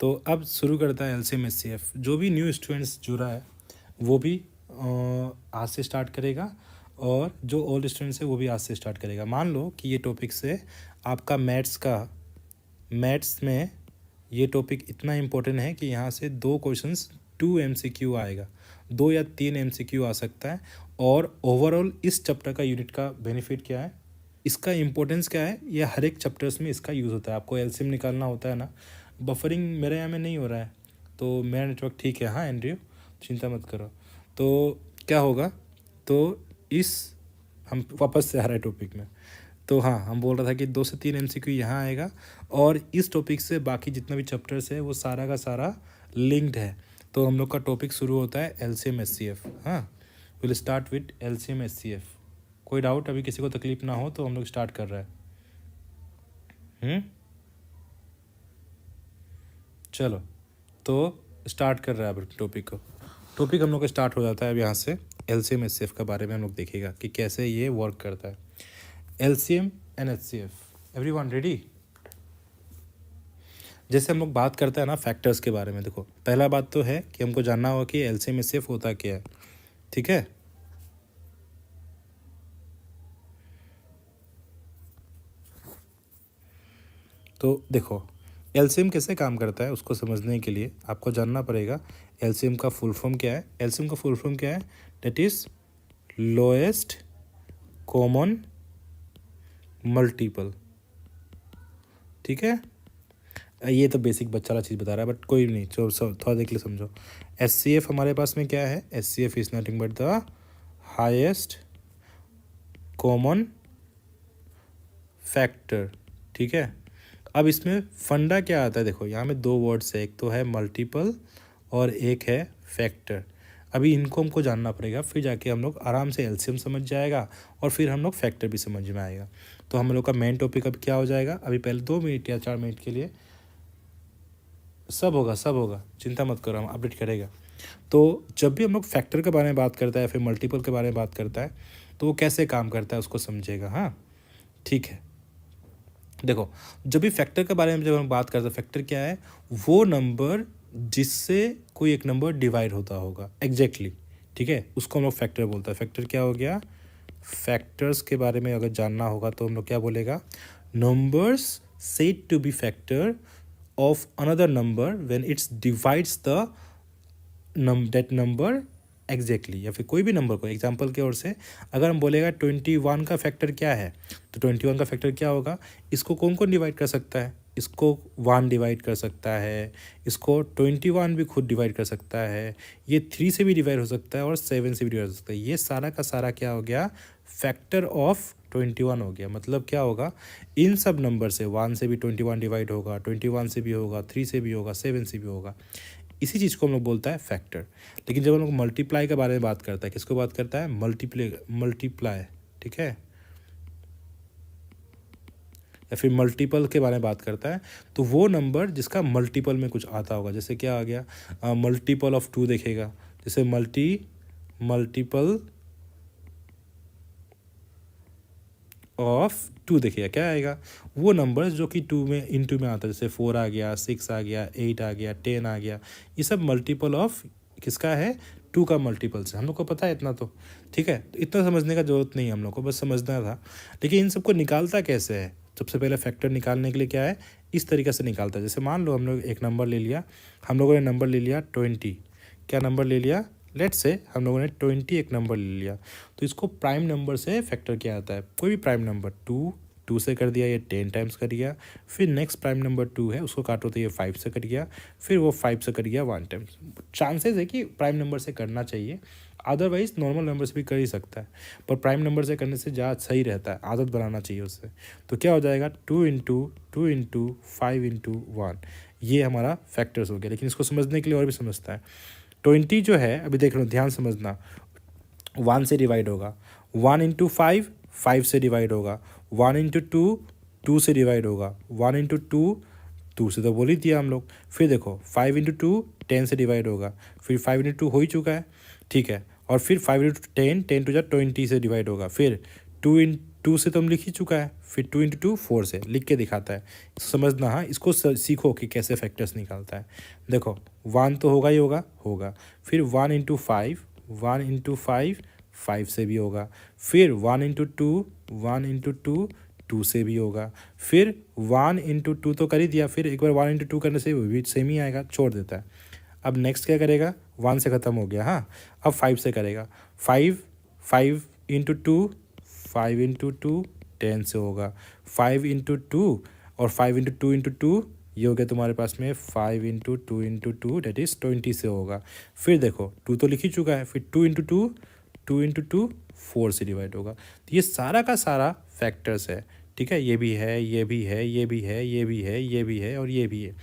तो अब शुरू करता है एलसीएम एचसीएफ। जो भी न्यू स्टूडेंट्स जुड़ा है वो भी आज से स्टार्ट करेगा, और जो ओल्ड स्टूडेंट्स है वो भी आज से स्टार्ट करेगा। मान लो कि ये टॉपिक से आपका मैथ्स में ये टॉपिक इतना इम्पोर्टेंट है कि यहाँ से 2 क्वेश्चंस 2 MCQ आएगा, 2 या 3 MCQ आ सकता है। और ओवरऑल इस चैप्टर का यूनिट का बेनिफिट क्या है, इसका इम्पोर्टेंस क्या है, ये हर एक चैप्टर्स में इसका यूज़ होता है। आपको एलसीएम निकालना होता है ना। बफरिंग मेरे यहाँ में नहीं हो रहा है, तो मेरा नेटवर्क ठीक है। हाँ एंड्रयू, चिंता मत करो। तो क्या होगा, तो इस हम वापस से आ रहे हैं टॉपिक में। तो हाँ, हम बोल रहा था कि 2 से 3 MCQ यहाँ आएगा, और इस टॉपिक से बाकी जितना भी चैप्टर्स है वो सारा का सारा लिंक्ड है। तो हम लोग का टॉपिक शुरू होता है एलसीएम एचसीएफ। हाँ, will start with LCM HCF. कोई डाउट, अभी किसी को तकलीफ ना हो तो हम लोग स्टार्ट कर रहे हैं। चलो, तो स्टार्ट कर रहा है अब टॉपिक को। टॉपिक हम लोग का स्टार्ट हो जाता है अब यहाँ से। एलसीएम एचसीएफ के बारे में हम लोग देखेगा कि कैसे ये वर्क करता है। LCM and HCF, everyone ready? जैसे हम लोग बात करते हैं ना फैक्टर्स के बारे में, देखो पहला बात तो है कि हमको जानना होगा कि एलसीएम एचसीएफ होता क्या है। ठीक है, तो देखो एलसीएम कैसे काम करता है उसको समझने के लिए आपको जानना पड़ेगा एलसीएम का फुल फॉर्म क्या है। एलसीएम का फुल फॉर्म क्या है? That is lowest common multiple. ठीक है, ये तो बेसिक बच्चा वाला चीज़ बता रहा है, बट कोई नहीं, थोड़ा देख ले समझो। एचसीएफ हमारे पास में क्या है? HCF is nothing but the highest common factor. ठीक है, अब इसमें फंडा क्या आता है? देखो यहाँ में 2 वर्ड्स है, एक तो है मल्टीपल और एक है फैक्टर। अभी इनको हमको जानना पड़ेगा, फिर जाके हम लोग आराम से एलसीएम समझ जाएगा और फिर हम लोग फैक्टर भी समझ में आएगा। तो हम लोग का मेन टॉपिक अब क्या हो जाएगा? अभी पहले 2 मिनट या 4 मिनट के लिए सब होगा, चिंता मत करो, हम अपडेट करेगा। तो जब भी हम लोग फैक्टर के बारे में बात करता है, फिर मल्टीपल के बारे में बात करता है, तो वो कैसे काम करता है उसको समझेगा। हाँ ठीक है, देखो जब भी फैक्टर के बारे में जब हम बात करते हैं, फैक्टर क्या है? वो नंबर जिससे कोई एक नंबर डिवाइड होता होगा एग्जैक्टली। ठीक है, उसको हम लोग फैक्टर बोलते हैं। फैक्टर क्या हो गया? फैक्टर्स के बारे में अगर जानना होगा तो हम लोग क्या बोलेगा? Numbers said to be factor of another number when it's divides the that number exactly. या फिर कोई भी नंबर को एग्जाम्पल की ओर से अगर हम बोलेगा 21 का फैक्टर क्या है, तो 21 का फैक्टर क्या होगा? इसको कौन कौन डिवाइड कर सकता है? इसको 1 डिवाइड कर सकता है, इसको 21 भी खुद डिवाइड कर सकता है, ये 3 से भी डिवाइड हो सकता है और 7 से भी डिवाइड हो सकता है। ये सारा का सारा क्या हो गया? फैक्टर ऑफ 21 हो गया। मतलब क्या होगा? इन सब नंबर से 1 से भी 21 डिवाइड होगा, 21 से भी होगा, 3 से भी होगा, 7 से भी होगा। इसी चीज़ को हम लोग बोलता है फैक्टर। लेकिन जब हम लोग मल्टीप्लाई के बारे में बात करता है, किसको बात करता है? मल्टीप्लाई। ठीक है, या फिर मल्टीपल के बारे में बात करता है, तो वो नंबर जिसका मल्टीपल में कुछ आता होगा। जैसे क्या आ गया? मल्टीपल ऑफ 2 देखेगा, जैसे मल्टीपल ऑफ 2 देखिएगा, क्या आएगा? वो नंबर जो कि 2 में इनटू में आता है, जैसे 4 आ गया, 6 आ गया, 8 आ गया, 10 आ गया। ये सब मल्टीपल ऑफ किसका है? 2 का मल्टीपल से। हम लोग को पता है इतना तो। ठीक है, तो इतना समझने का ज़रूरत नहीं है, हम लोग को बस समझना था। लेकिन इन सबको निकालता कैसे है? सबसे पहले फैक्टर निकालने के लिए क्या है? इस तरीके से निकालता है। जैसे मान लो हम लोग एक नंबर ले लिया, हम लोगों ने नंबर ले लिया 20। क्या नंबर ले लिया? लेट्स से हम लोगों ने 20 एक नंबर ले लिया, तो इसको प्राइम नंबर से फैक्टर किया जाता है। कोई भी प्राइम नंबर 2 से कर दिया, ये 10 टाइम्स कर दिया। फिर नेक्स्ट प्राइम नंबर 2 है, उसको काटो तो ये 5 से कर गया, फिर वो 5 से कर गया 1 टाइम्स। चांसेस है कि प्राइम नंबर से करना चाहिए, अदरवाइज नॉर्मल नंबर से भी कर ही सकता है, पर प्राइम नंबर से करने से ज़्यादा सही रहता है, आदत बनाना चाहिए उससे। तो क्या हो जाएगा? 2 इंटू 5 इंटू 1, ये हमारा फैक्टर्स हो गया। लेकिन इसको समझने के लिए और भी समझता है। 20 जो है, अभी देख लो, ध्यान समझना, 1 से डिवाइड होगा, 1 इंटू 5 से डिवाइड होगा, 1 इंटू 2 से डिवाइड होगा, 1 इंटू 2 से तो बोल ही दिया हम लोग। फिर देखो 5 इंटू 2 10 से डिवाइड होगा, फिर 5 इंटू 2 हो ही चुका है। ठीक है, और फिर 5 इंटू 10 10 टू जा 20 से डिवाइड होगा, फिर 2 से तो हम लिख ही चुका है, फिर 2 इंटू टू 4 से लिख के दिखाता है, समझना। हाँ, इसको सीखो कि कैसे फैक्टर्स निकालता है। देखो 1 तो होगा ही होगा। फिर 1 इंटू 5, 1 इंटू 5, 5 से भी होगा। फिर 1 इंटू टू, 1 इंटू टू, 2 से भी होगा। फिर 1 इंटू टू तो कर ही दिया, फिर एक बार 1 इंटू टू करने से वो भी सेम ही आएगा, छोड़ देता है। अब नेक्स्ट क्या करेगा, 1 से ख़त्म हो गया। हाँ, अब 5 से करेगा। 5 इंटू टू, 5 इंटू टू 10 से होगा। 5 इंटू टू और 5 इंटू टू इंटू टू, ये हो गया तुम्हारे पास में 5 into two into two, that is 20 से होगा। फिर देखो 2 तो लिख ही चुका है, फिर 2 इंटू टू, 2 इंटू टू 4 से डिवाइड होगा। तो ये सारा का सारा फैक्टर्स है, ठीक है। ये भी है, ये भी है, ये भी है, ये भी है, ये भी है और ये भी है।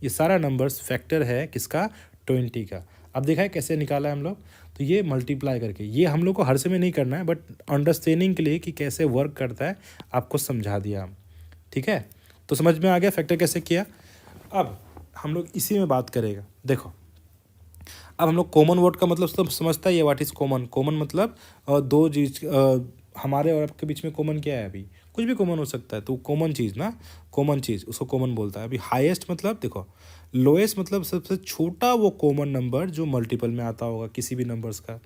ये सारा नंबर्स फैक्टर है किसका, 20 का। अब देखा है कैसे निकाला है हम लोग। तो ये मल्टीप्लाई करके, ये हम लोग को हर समय नहीं करना है, बट अंडरस्टैंडिंग के लिए कि कैसे वर्क करता है आपको समझा दिया हम, ठीक है। तो समझ में आ गया फैक्टर कैसे किया। अब हम लोग इसी में बात करेगा। देखो अब हम लोग कॉमन वर्ड का मतलब सब समझता है ये, व्हाट इज़ कॉमन। कॉमन मतलब दो चीज हमारे और आपके बीच में कॉमन क्या है, अभी कुछ भी कॉमन हो सकता है। तो कॉमन चीज़ ना, कॉमन चीज़ उसको कॉमन बोलता है। अभी हाईएस्ट मतलब देखो, लोएस्ट मतलब सबसे छोटा वो कॉमन नंबर जो मल्टीपल में आता होगा किसी भी नंबर्स का।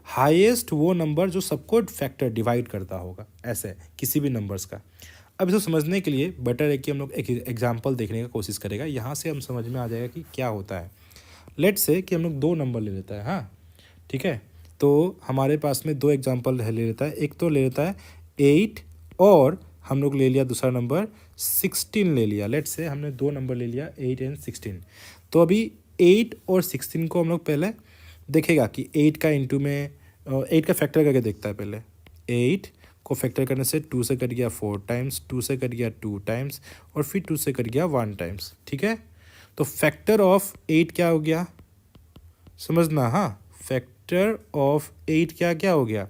हाईएस्ट वो नंबर जो सबको फैक्टर डिवाइड करता होगा, ऐसे किसी भी नंबर्स का। अब इसको समझने के लिए बेटर है कि हम लोग एक एग्जाम्पल देखने का कोशिश करेगा, यहाँ से हम समझ में आ जाएगा कि क्या होता है। लेट्स से कि हम लोग 2 नंबर ले लेता है। हाँ, ठीक है। तो हमारे पास में 2 एग्जाम्पल ले लेता है। एक तो ले लेता है 8 और हम लोग ले लिया दूसरा नंबर 16 ले लिया। लेट्स से हमने 2 नंबर ले लिया 8 एंड 16। तो अभी 8 और 16 को हम लोग पहले देखेगा कि 8 का इंटू में 8 का फैक्टर करके देखता है पहले। 8 को फैक्टर करने से 2 से कट गया 4 टाइम्स, 2 से कट गया 2 टाइम्स और फिर 2 से कट गया 1 टाइम्स, ठीक है। तो फैक्टर ऑफ 8 क्या हो गया, समझना। हाँ, फैक्टर ऑफ 8 क्या क्या हो गया,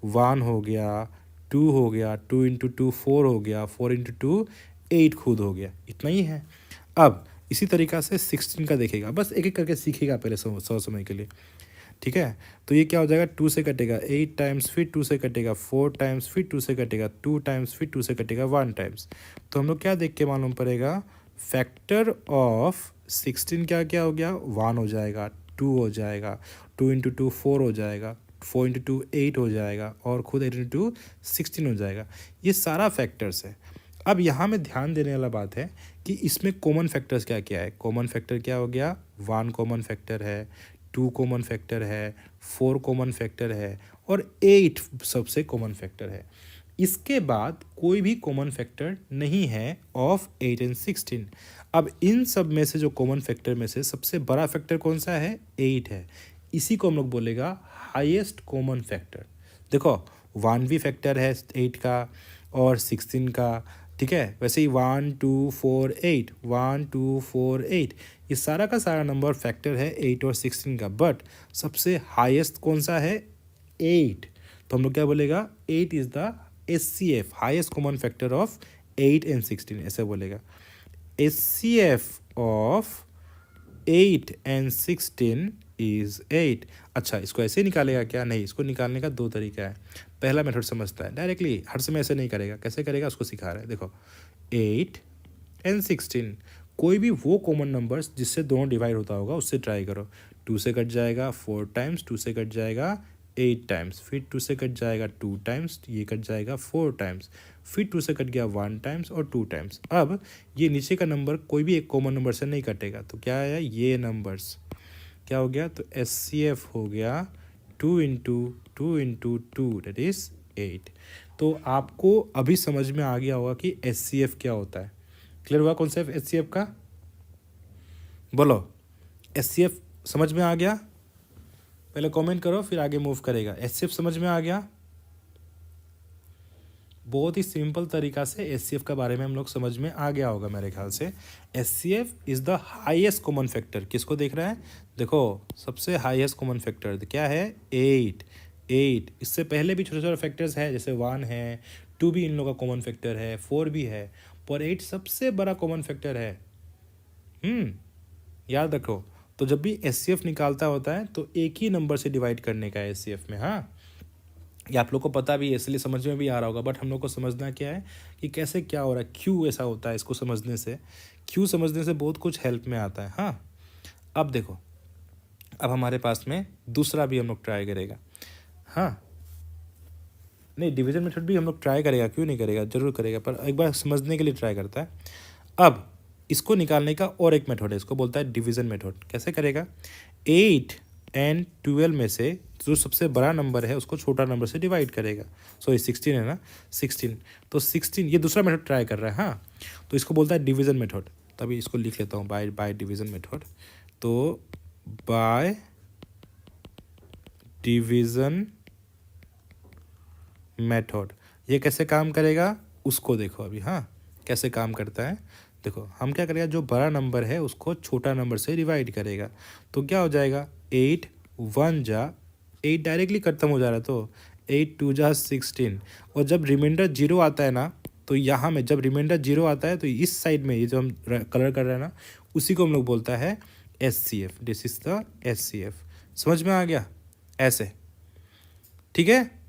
1 हो गया, 2 हो गया, 2 इंटू टू 4 हो गया, 4 इंटू टू 8 खुद हो गया, इतना ही है। अब इसी तरीक़ा से 16 का देखेगा, बस एक एक करके सीखेगा पहले 100 समय के लिए, ठीक है। तो ये क्या हो जाएगा, 2 से कटेगा 8 टाइम्स, फिर 2 से कटेगा 4 टाइम्स, फिर 2 से कटेगा 2 टाइम्स, फिर 2 से कटेगा 1 टाइम्स। तो हम लोग क्या देख के मालूम पड़ेगा, फैक्टर ऑफ 16 क्या क्या हो गया, 1 हो जाएगा, 2 हो जाएगा, 2 इंटू टू 4 हो जाएगा, 4 इंटू टू 8 हो जाएगा और खुद 8 इंटू 16 हो जाएगा। ये सारा फैक्टर्स है। अब यहाँ में ध्यान देने वाला बात है कि इसमें कॉमन फैक्टर्स क्या क्या है। कॉमन फैक्टर क्या हो गया, 1 कॉमन फैक्टर है, 2 कॉमन फैक्टर है, 4 कॉमन फैक्टर है और 8 सबसे कॉमन फैक्टर है। इसके बाद कोई भी कॉमन फैक्टर नहीं है ऑफ 8 एंड 16। अब इन सब में से जो कॉमन फैक्टर में से सबसे बड़ा फैक्टर कौन सा है, 8 है। इसी को हम लोग बोलेगा हाईएस्ट कॉमन फैक्टर। देखो 1 भी फैक्टर है 8 का और 16 का, ठीक है। वैसे ही 1 2 4 8, 1 2 4 8, ये सारा का सारा नंबर फैक्टर है 8 और 16 का। बट सबसे हाईएस्ट कौन सा है, 8। तो हम लोग क्या बोलेगा, 8 is the HCF, highest common factor of 8 and 16, ऐसे बोलेगा। HCF of 8 and 16 is 8। अच्छा, इसको ऐसे निकालेगा क्या, नहीं, इसको निकालने का 2 तरीका है। पहला मेथड समझता है, डायरेक्टली हर समय ऐसे नहीं करेगा, कैसे करेगा उसको सिखा रहा है। देखो 8 एंड 16, कोई भी वो कॉमन नंबर्स जिससे दोनों डिवाइड होता होगा उससे ट्राई करो। 2 से कट जाएगा 4 टाइम्स, 2 से कट जाएगा 8 टाइम्स, फिर 2 से कट जाएगा 2 टाइम्स, ये कट जाएगा 4 टाइम्स, फिर 2 से कट गया 1 टाइम्स और 2 टाइम्स। अब ये नीचे का नंबर कोई भी एक कॉमन नंबर से नहीं कटेगा, तो क्या आया, ये नंबर्स क्या हो गया, तो HCF हो गया 2 into two into two, that is 8। तो आपको अभी समझ में आ गया होगा कि HCF क्या होता है। क्लियर हुआ कॉन्सेप्ट HCF का, बोलो HCF समझ में आ गया, पहले कमेंट करो फिर आगे मूव करेगा। HCF समझ में आ गया, बहुत ही सिंपल तरीका से HCF के बारे में हम लोग समझ में आ गया होगा मेरे ख्याल से। HCF is the highest common factor, किसको देख रहा है, देखो सबसे हाईएस्ट कॉमन फैक्टर क्या है, 8। इससे पहले भी छोटे छोटे फैक्टर्स है, जैसे 1 है, 2 भी इन लोगों का कॉमन फैक्टर है, 4 भी है, पर 8 सबसे बड़ा कॉमन फैक्टर है। याद रखो। तो जब भी HCF निकालता होता है तो एक ही नंबर से डिवाइड करने का है HCF में। हाँ, ये आप लोग को पता भी है, इसलिए समझ में भी आ रहा होगा, बट हम लोग को समझना क्या है कि कैसे क्या हो रहा है, क्यों ऐसा होता है। इसको समझने से, क्यों समझने से बहुत कुछ हेल्प में आता है। हाँ, अब देखो, अब हमारे पास में दूसरा भी हम लोग ट्राई करेगा। हाँ, नहीं, डिवीजन मेथड भी हम लोग ट्राई करेगा, क्यों नहीं करेगा, जरूर करेगा, पर एक बार समझने के लिए ट्राई करता है। अब इसको निकालने का और एक मेथड है, इसको बोलता है डिवीजन मेथड। कैसे करेगा, 8 एंड 12 में से जो सबसे बड़ा नंबर है उसको छोटा नंबर से डिवाइड करेगा। सॉरी 16 है ना, 16, तो 16, ये दूसरा मेथड ट्राई कर रहा है। हाँ, तो इसको बोलता है डिवीजन मेथड। तभी इसको लिख लेता हूँ, बाय डिवीजन मेथड। तो बाय डिवीजन मेथड ये कैसे काम करेगा उसको देखो अभी। हाँ, कैसे काम करता है देखो। हम क्या करेगा, जो बड़ा नंबर है उसको छोटा नंबर से डिवाइड करेगा, तो क्या हो जाएगा, 8 1 जा 8 डायरेक्टली खत्म हो जा रहा है, तो 8 2 जा 16। और जब रिमाइंडर जीरो आता है ना, तो यहाँ में जब रिमाइंडर जीरो आता है तो इस साइड में ये जो हम कलर कर रहे हैं ना, उसी को हम लोग बोलता है SCF। This is the SCF। समझ में आ गया ऐसे, ठीक है।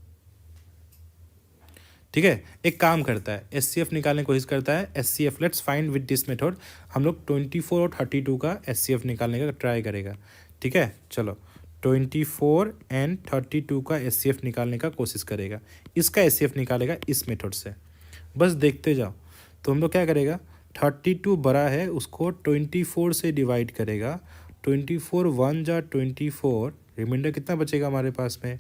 ठीक है, एक काम करता है, SCF निकालने की कोशिश करता है। SCF let's find with this method. हम लोग 24 और 32 का SCF निकालने का ट्राई करेगा। ठीक है, चलो 24 एंड 32 का SCF निकालने का कोशिश करेगा। इसका SCF निकालेगा इस मेथड से, बस देखते जाओ। तो हम लोग क्या करेगा, 32 बड़ा है उसको 24 से डिवाइड करेगा। 24 1 जा 24, रिमाइंडर कितना बचेगा हमारे पास में,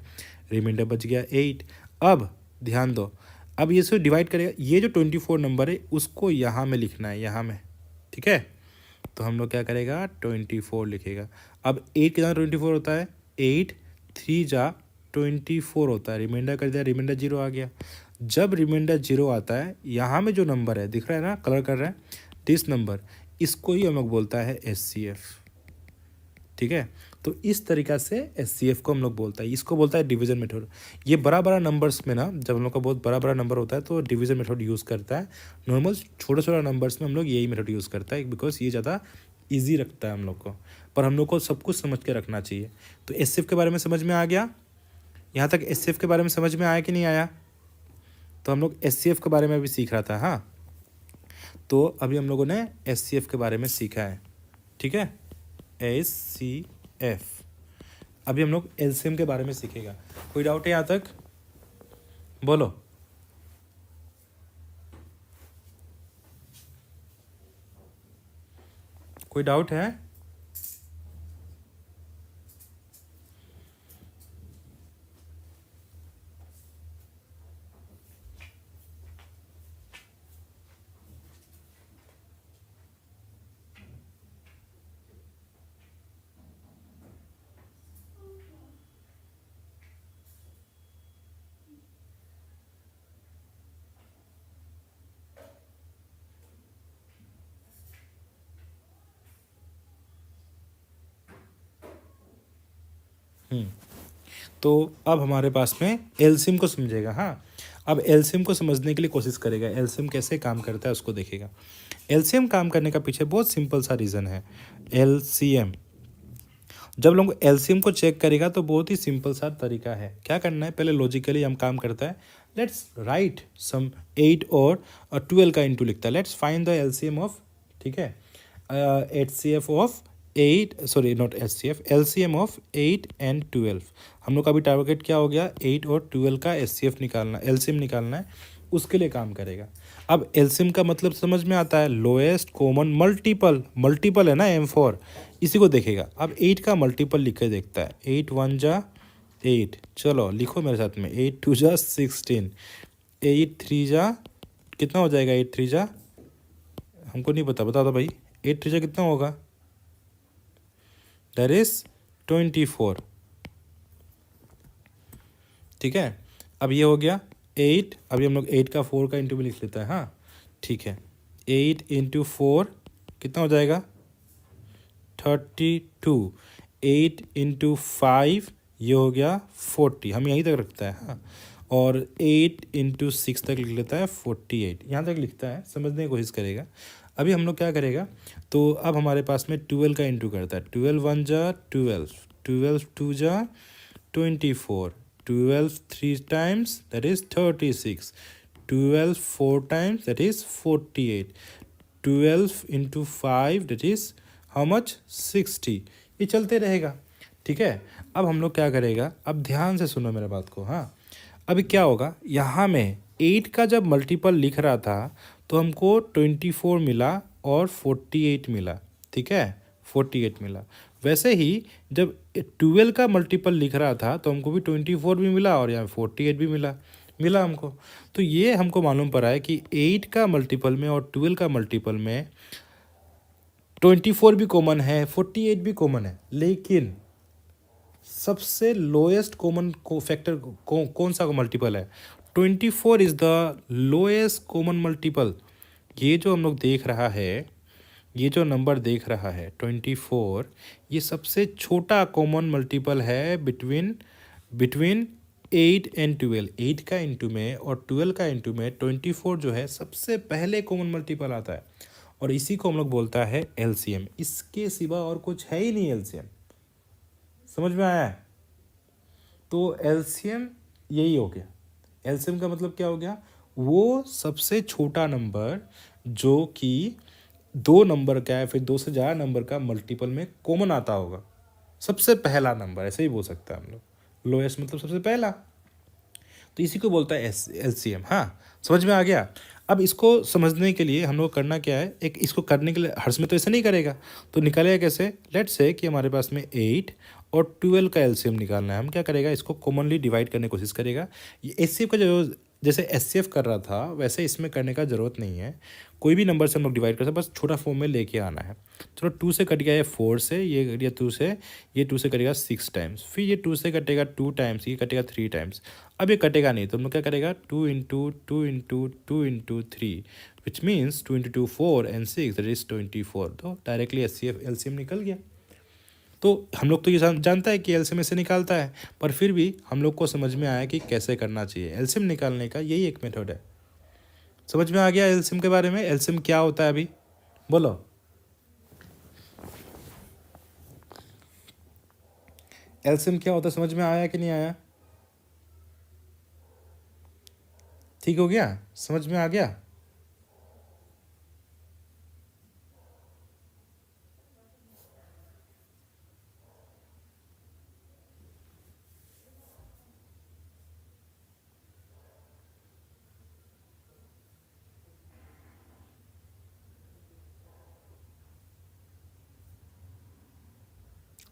रिमाइंडर बच गया 8। अब ध्यान दो, अब ये से डिवाइड करेगा, ये जो 24 नंबर है उसको यहाँ में लिखना है, यहाँ में। ठीक है, तो हम लोग क्या करेगा, 24 लिखेगा। अब 8 कितना 24 होता है, 8 3 जा 24 होता है, रिमाइंडर कर दिया, रिमाइंडर जीरो आ गया। जब रिमाइंडर जीरो आता है, यहाँ में जो नंबर है दिख रहा है ना, कलर कर रहा है, दिस नंबर, इसको ही हम लोग बोलता है SCF। ठीक है, तो इस तरीक़ा से SCF को हम लोग बोलता है, इसको बोलता है डिवीजन मेथड। ये बड़ा बड़ा नंबर्स में ना, जब हम लोग का बहुत बड़ा बड़ा नंबर होता है तो डिवीजन मेथड यूज़ करता है। नॉर्मल छोटा छोटा नंबर्स में हम लोग यही मेथड यूज़ करता है, बिकॉज ये ज़्यादा ईजी रखता है हम लोग को। पर हम लोग को सब कुछ समझ के रखना चाहिए। तो SCF के बारे में समझ में आ गया, यहाँ तक SCF के बारे में समझ में आया कि नहीं आया। तो हम लोग SCF के बारे में अभी सीख रहा था। हाँ, तो अभी हम लोगों ने SCF के बारे में सीखा है। ठीक है, SCF। अभी हम लोग LCM के बारे में सीखेगा। कोई डाउट है यहाँ तक, बोलो। कोई डाउट है, तो अब हमारे पास में LCM को समझेगा। हाँ, अब LCM को समझने के लिए कोशिश करेगा, LCM कैसे काम करता है उसको देखेगा। LCM काम करने का पीछे बहुत सिंपल सा रीज़न है। LCM, जब लोग LCM को चेक करेगा तो बहुत ही सिंपल सा तरीका है। क्या करना है, पहले लॉजिकली हम काम करता है। लेट्स राइट सम 8 और 12 का इंटू लिखता है। Let's find the LCM of, ठीक है, HCF of 8, sorry not SCF, LCM of 8 and 12। हम लोग का अभी टारगेट क्या हो गया, 8 और 12 का SCF निकालना, LCM निकालना है, उसके लिए काम करेगा। अब LCM का मतलब समझ में आता है, लोएस्ट कॉमन मल्टीपल, मल्टीपल है ना M4, इसी को देखेगा। अब 8 का मल्टीपल लिख के देखता है, 8 1 जा 8, चलो लिखो मेरे साथ में, 8 2 जा 16, 8 3 जा कितना हो जाएगा, 8 3 जा, हमको नहीं पता, बता दो भाई, 8 3 जा कितना होगा, दैट इज 24। ठीक है, अब ये हो गया 8। अभी हम लोग 8 का 4 का इंटू भी लिख लेता है। हाँ, ठीक है, 8 इंटू 4 कितना हो जाएगा, 32। 8 इंटू 5 ये हो गया 40, हम यहीं तक रखता है। हाँ, और 8 इंटू 6 तक लिख लेता है 48, यहाँ तक लिखता है, समझने की कोशिश करेगा। अभी हम लोग क्या करेगा, तो अब हमारे पास में 12 का इंटू करता है। 12 1 जा 12, 12 2 जा 24, 12 3 times, that is 36. 12 4 times, that is 48. 12 into 5, that is how much? 60. ये चलते रहेगा, ठीक है। अब हम लोग क्या करेगा, अब ध्यान से सुनो मेरे बात को, हाँ। अभी क्या होगा, यहाँ में 8 का जब मल्टीपल लिख रहा था तो हमको 24 मिला और 48 मिला, ठीक है, 48 मिला। वैसे ही जब 12 का मल्टीपल लिख रहा था तो हमको भी 24 भी मिला और यहाँ 48 भी मिला हमको। तो ये हमको मालूम पड़ा है कि 8 का मल्टीपल में और 12 का मल्टीपल में 24 भी कॉमन है, 48 भी कॉमन है, लेकिन सबसे लोएस्ट कॉमन फैक्टर कौन सा मल्टीपल है? 24 is the lowest common multiple. ये जो हम लोग देख रहा है, ये जो नंबर देख रहा है 24, ये सबसे छोटा कॉमन मल्टीपल है बिटवीन 8 एंड 12। 8 का इंटू में और 12 का इंटू में 24 जो है सबसे पहले कॉमन मल्टीपल आता है, और इसी को हम लोग बोलता है एलसीएम। इसके सिवा और कुछ है ही नहीं एलसीएम। समझ में आया है? तो एलसीएम यही हो गया। एलसीएम का मतलब क्या हो गया? वो सबसे छोटा नंबर जो कि 2 नंबर का है, फिर 2 से ज़्यादा नंबर का मल्टीपल में कॉमन आता होगा, सबसे पहला नंबर, ऐसे ही बोल सकता है हम लोग। लोएस्ट मतलब सबसे पहला, तो इसी को बोलता है एलसीएम। हाँ, समझ में आ गया? अब इसको समझने के लिए हम लोग करना क्या है, एक इसको करने के लिए हर्ष में तो ऐसे नहीं करेगा, तो निकालेगा कैसे? लेट्स से कि हमारे पास में 8 और 12 का एलसीएम निकालना है। हम क्या करेगा, इसको कॉमनली डिवाइड करने की कोशिश करेगा। ये एचसीएफ का जो जैसे एचसीएफ कर रहा था वैसे इसमें करने का ज़रूरत नहीं है। कोई भी नंबर से हम लोग डिवाइड कर सकते, बस छोटा फॉर्म में लेके आना है। चलो 2 से कट गया, ये 4 से, ये कट गया 2 से, ये 2 से कटेगा 6 टाइम्स, फिर ये 2 से कटेगा 2 टाइम्स, ये कटेगा 3 टाइम्स। अब ये कटेगा नहीं तो हम लोग क्या करेगा, 2 into 2 into 2 into 3, which means 2 into 2 4 and 6, that is 24। तो डायरेक्टली एलसीएम निकल गया। तो हम लोग तो ये जानता है कि एलसीएम से निकालता है, पर फिर भी हम लोग को समझ में आया कि कैसे करना चाहिए। एलसीएम निकालने का यही एक मेथड है। समझ में आ गया एलसीएम के बारे में? एलसीएम क्या होता है अभी बोलो? एलसीएम क्या होता है, समझ में आया कि नहीं आया? ठीक हो गया? समझ में आ गया?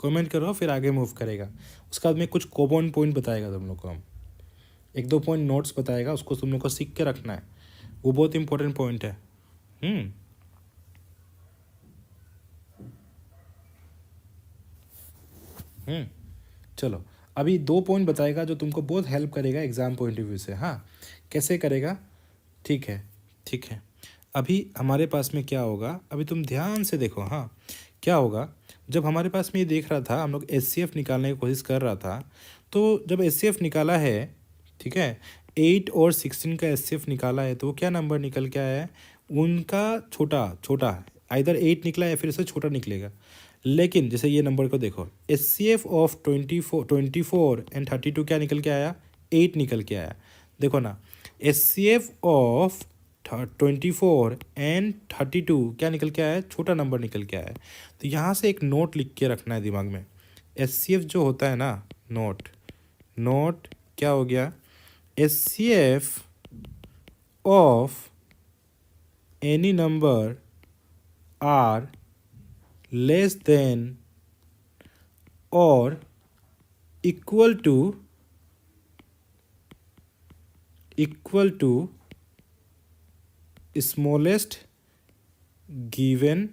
कमेंट करो, फिर आगे मूव करेगा। उसके बाद में कुछ कॉमन पॉइंट बताएगा तुम लोग को, हम 1-2 पॉइंट नोट्स बताएगा, उसको तुम लोग को सीख के रखना है, वो बहुत इंपॉर्टेंट पॉइंट है। चलो अभी 2 पॉइंट बताएगा जो तुमको बहुत हेल्प करेगा एग्जाम पॉइंट ऑफ व्यू से। हाँ, कैसे करेगा? ठीक है, ठीक है। अभी हमारे पास में क्या होगा, अभी तुम ध्यान से देखो। हाँ, क्या होगा, जब हमारे पास में ये देख रहा था, हम लोग एचसीएफ निकालने की कोशिश कर रहा था, तो जब एचसीएफ निकाला है, ठीक है, 8 और 16 का एचसीएफ निकाला है, तो वो क्या नंबर निकल के आया है? उनका छोटा आइदर 8 निकला या फिर इससे छोटा निकलेगा। लेकिन जैसे ये नंबर को देखो, एचसीएफ ऑफ 24 एंड 32 क्या निकल के आया? 8 निकल के आया। देखो ना, एचसीएफ ऑफ 24 एंड 32 क्या निकल के आया है? छोटा नंबर निकल के आया है। तो यहाँ से एक नोट लिख के रखना है दिमाग में। एचसीएफ जो होता है ना, नोट क्या हो गया? HCF of any number are less than और equal to smallest given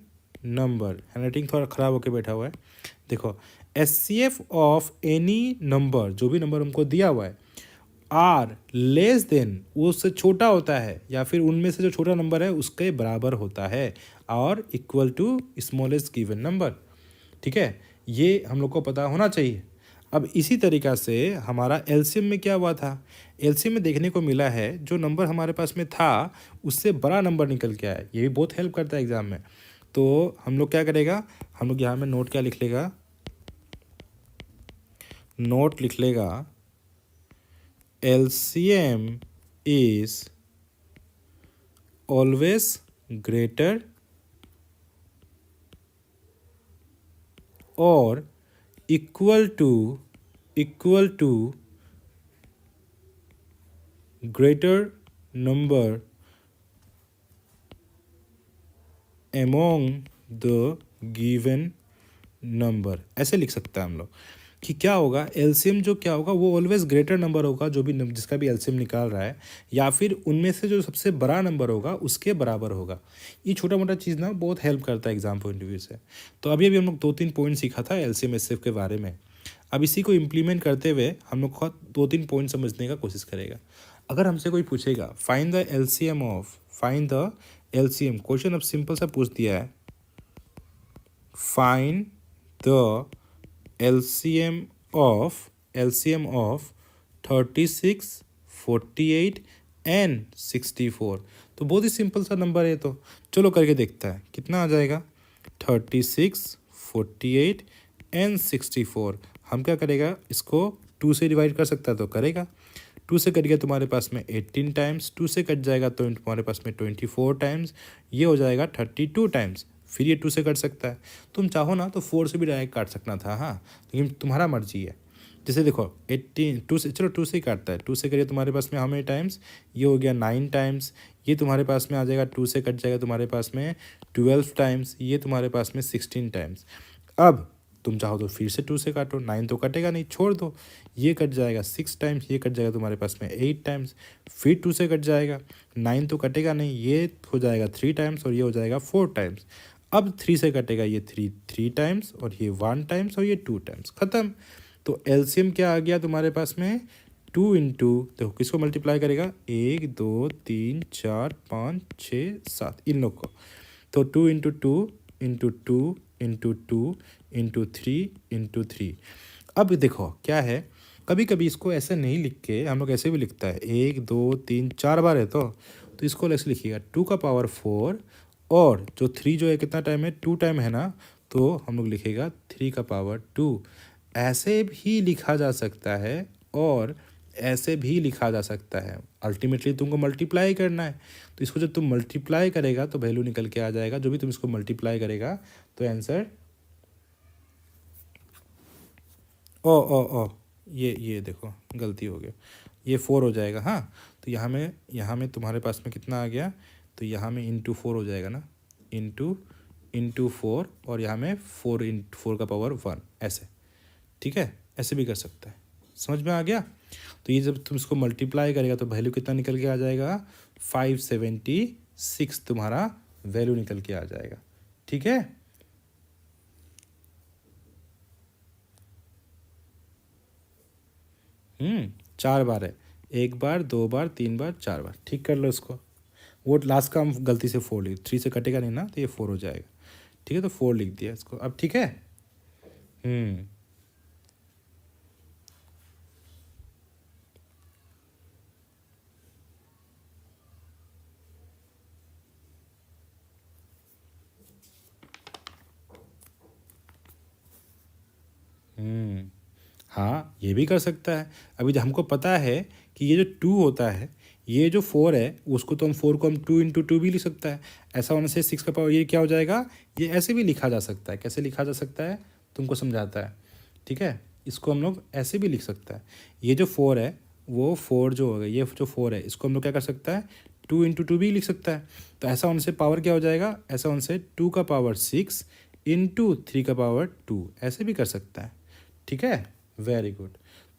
number. Handwriting थोड़ा ख़राब होकर बैठा हुआ है। देखो, एचसीएफ ऑफ एनी नंबर, जो भी नंबर हमको दिया हुआ है, आर लेस देन, वो उससे छोटा होता है, या फिर उनमें से जो छोटा नंबर है उसके बराबर होता है, और equal to smallest given number. ठीक है, ये हम लोग को पता होना चाहिए। अब इसी तरीक़ा से हमारा एलसीएम में क्या हुआ था? एलसीएम में देखने को मिला है जो नंबर हमारे पास में था उससे बड़ा नंबर निकल के आया। ये भी बहुत हेल्प करता है एग्ज़ाम में। तो हम लोग क्या करेगा, हम लोग यहाँ में नोट क्या लिख लेगा, नोट लिख लेगा LCM is always greater or equal to greater number among the given number। ऐसे लिख सकते हैं हम लोग कि क्या होगा, एलसीएम जो क्या होगा वो ऑलवेज ग्रेटर नंबर होगा, जो भी जिसका भी एलसीएम निकाल रहा है, या फिर उनमें से जो सबसे बड़ा नंबर होगा उसके बराबर होगा। ये छोटा मोटा चीज़ ना बहुत हेल्प करता है एग्जाम पॉइंट ऑफ व्यू से। तो अभी हम लोग 2-3 पॉइंट सीखा था एलसीएम एचसीएफ के बारे में। अब इसी को इम्प्लीमेंट करते हुए हम लोग को 2-3 पॉइंट समझने का कोशिश करेगा। अगर हमसे कोई पूछेगा फाइंड द एलसीएम, क्वेश्चन अब सिंपल सा पूछ दिया है, find the LCM of 36, 48 and 64। तो बहुत ही सिंपल सा नंबर है, तो चलो करके देखते हैं कितना आ जाएगा। 36, 48 एंड 64। हम क्या करेगा, इसको 2 से डिवाइड कर सकता है तो करेगा। 2 से कट गया तुम्हारे पास में 18 टाइम्स, 2 से कट जाएगा तो तुम्हारे पास में 24 टाइम्स, ये हो जाएगा 32 टाइम्स। फिर ये 2 से कट सकता है, तुम चाहो ना तो 4 से भी डायरेक्ट काट सकना था, हाँ, लेकिन तुम्हारा मर्जी है। जैसे देखो 18, 2 से, चलो 2 से ही काटता है, 2 से करिए तुम्हारे पास में हाउ मेनी टाइम्स, ये हो गया 9 टाइम्स, ये तुम्हारे पास में आ जाएगा 2 से कट जाएगा तुम्हारे पास में 12 टाइम्स, ये तुम्हारे पास में 16 टाइम्स। अब तुम चाहो तो फिर से 2 से काटो, 9 तो कटेगा नहीं, छोड़ दो, ये कट जाएगा 6 टाइम्स, ये कट जाएगा तुम्हारे पास में 8 टाइम्स, फिर 2 से कट जाएगा, 9 तो कटेगा नहीं, ये हो जाएगा 3 टाइम्स और ये हो जाएगा 4 टाइम्स। अब 3 से कटेगा ये 3 टाइम्स और ये 1 टाइम्स और ये 2 टाइम्स, ख़त्म। तो एलसीएम क्या आ गया तुम्हारे पास में, 2 इंटू, देखो किसको मल्टीप्लाई करेगा, 1 2 3 4 5 6 7 इन लोग को, तो 2 into 2 into 2 into 2 into 3 into 3। अब देखो क्या है, कभी कभी इसको ऐसे नहीं लिख के हम लोग ऐसे भी लिखता है, 1 2 3 4 बार है तो इसको ऐसे लिखिएगा 2 का पावर 4, और जो 3 जो है कितना टाइम है, 2 टाइम है ना, तो हम लोग लिखेगा 3 का पावर 2। ऐसे भी लिखा जा सकता है और ऐसे भी लिखा जा सकता है, अल्टीमेटली तुमको मल्टीप्लाई करना है, तो इसको जब तुम मल्टीप्लाई करेगा तो वैल्यू निकल के आ जाएगा, जो भी तुम इसको मल्टीप्लाई करेगा तो आंसर ओ ये देखो गलती हो गया, ये 4 हो जाएगा, हाँ। तो यहाँ में तुम्हारे पास में कितना आ गया, तो यहाँ में इंटू 4 हो जाएगा ना, इंटू 4, और यहाँ में 4 इंटू 4 का पावर 1, ऐसे, ठीक है, ऐसे भी कर सकता है, समझ में आ गया। तो ये जब तुम इसको मल्टीप्लाई करेगा तो वैल्यू कितना निकल के आ जाएगा, 576 तुम्हारा वैल्यू निकल के आ जाएगा, ठीक है। चार बार है, 1 बार 2 बार 3 बार 4 बार, ठीक कर लो इसको। वो लास्ट का हम गलती से 4 लिख, 3 से कटेगा नहीं ना, तो ये 4 हो जाएगा, ठीक है, तो 4 लिख दिया इसको अब, ठीक है। हाँ, ये भी कर सकता है। अभी जो हमको पता है कि ये जो 2 होता है, ये जो 4 है उसको तो हम 4 को हम 2 इंटू 2 भी लिख सकता है। ऐसा होने से 6 का पावर ये क्या हो जाएगा, ये ऐसे भी लिखा जा सकता है। कैसे लिखा जा सकता है तुमको समझाता है, ठीक है। इसको हम लोग ऐसे भी लिख सकता है, ये जो 4 है वो 4 जो होगा, ये जो 4 है इसको हम लोग क्या कर सकता है, 2 इंटू 2 भी लिख सकता है। तो ऐसा होने से पावर क्या हो जाएगा, ऐसा होने से 2 का पावर 6 इंटू 3 का पावर 2, ऐसे भी कर सकता है, ठीक है। Very good.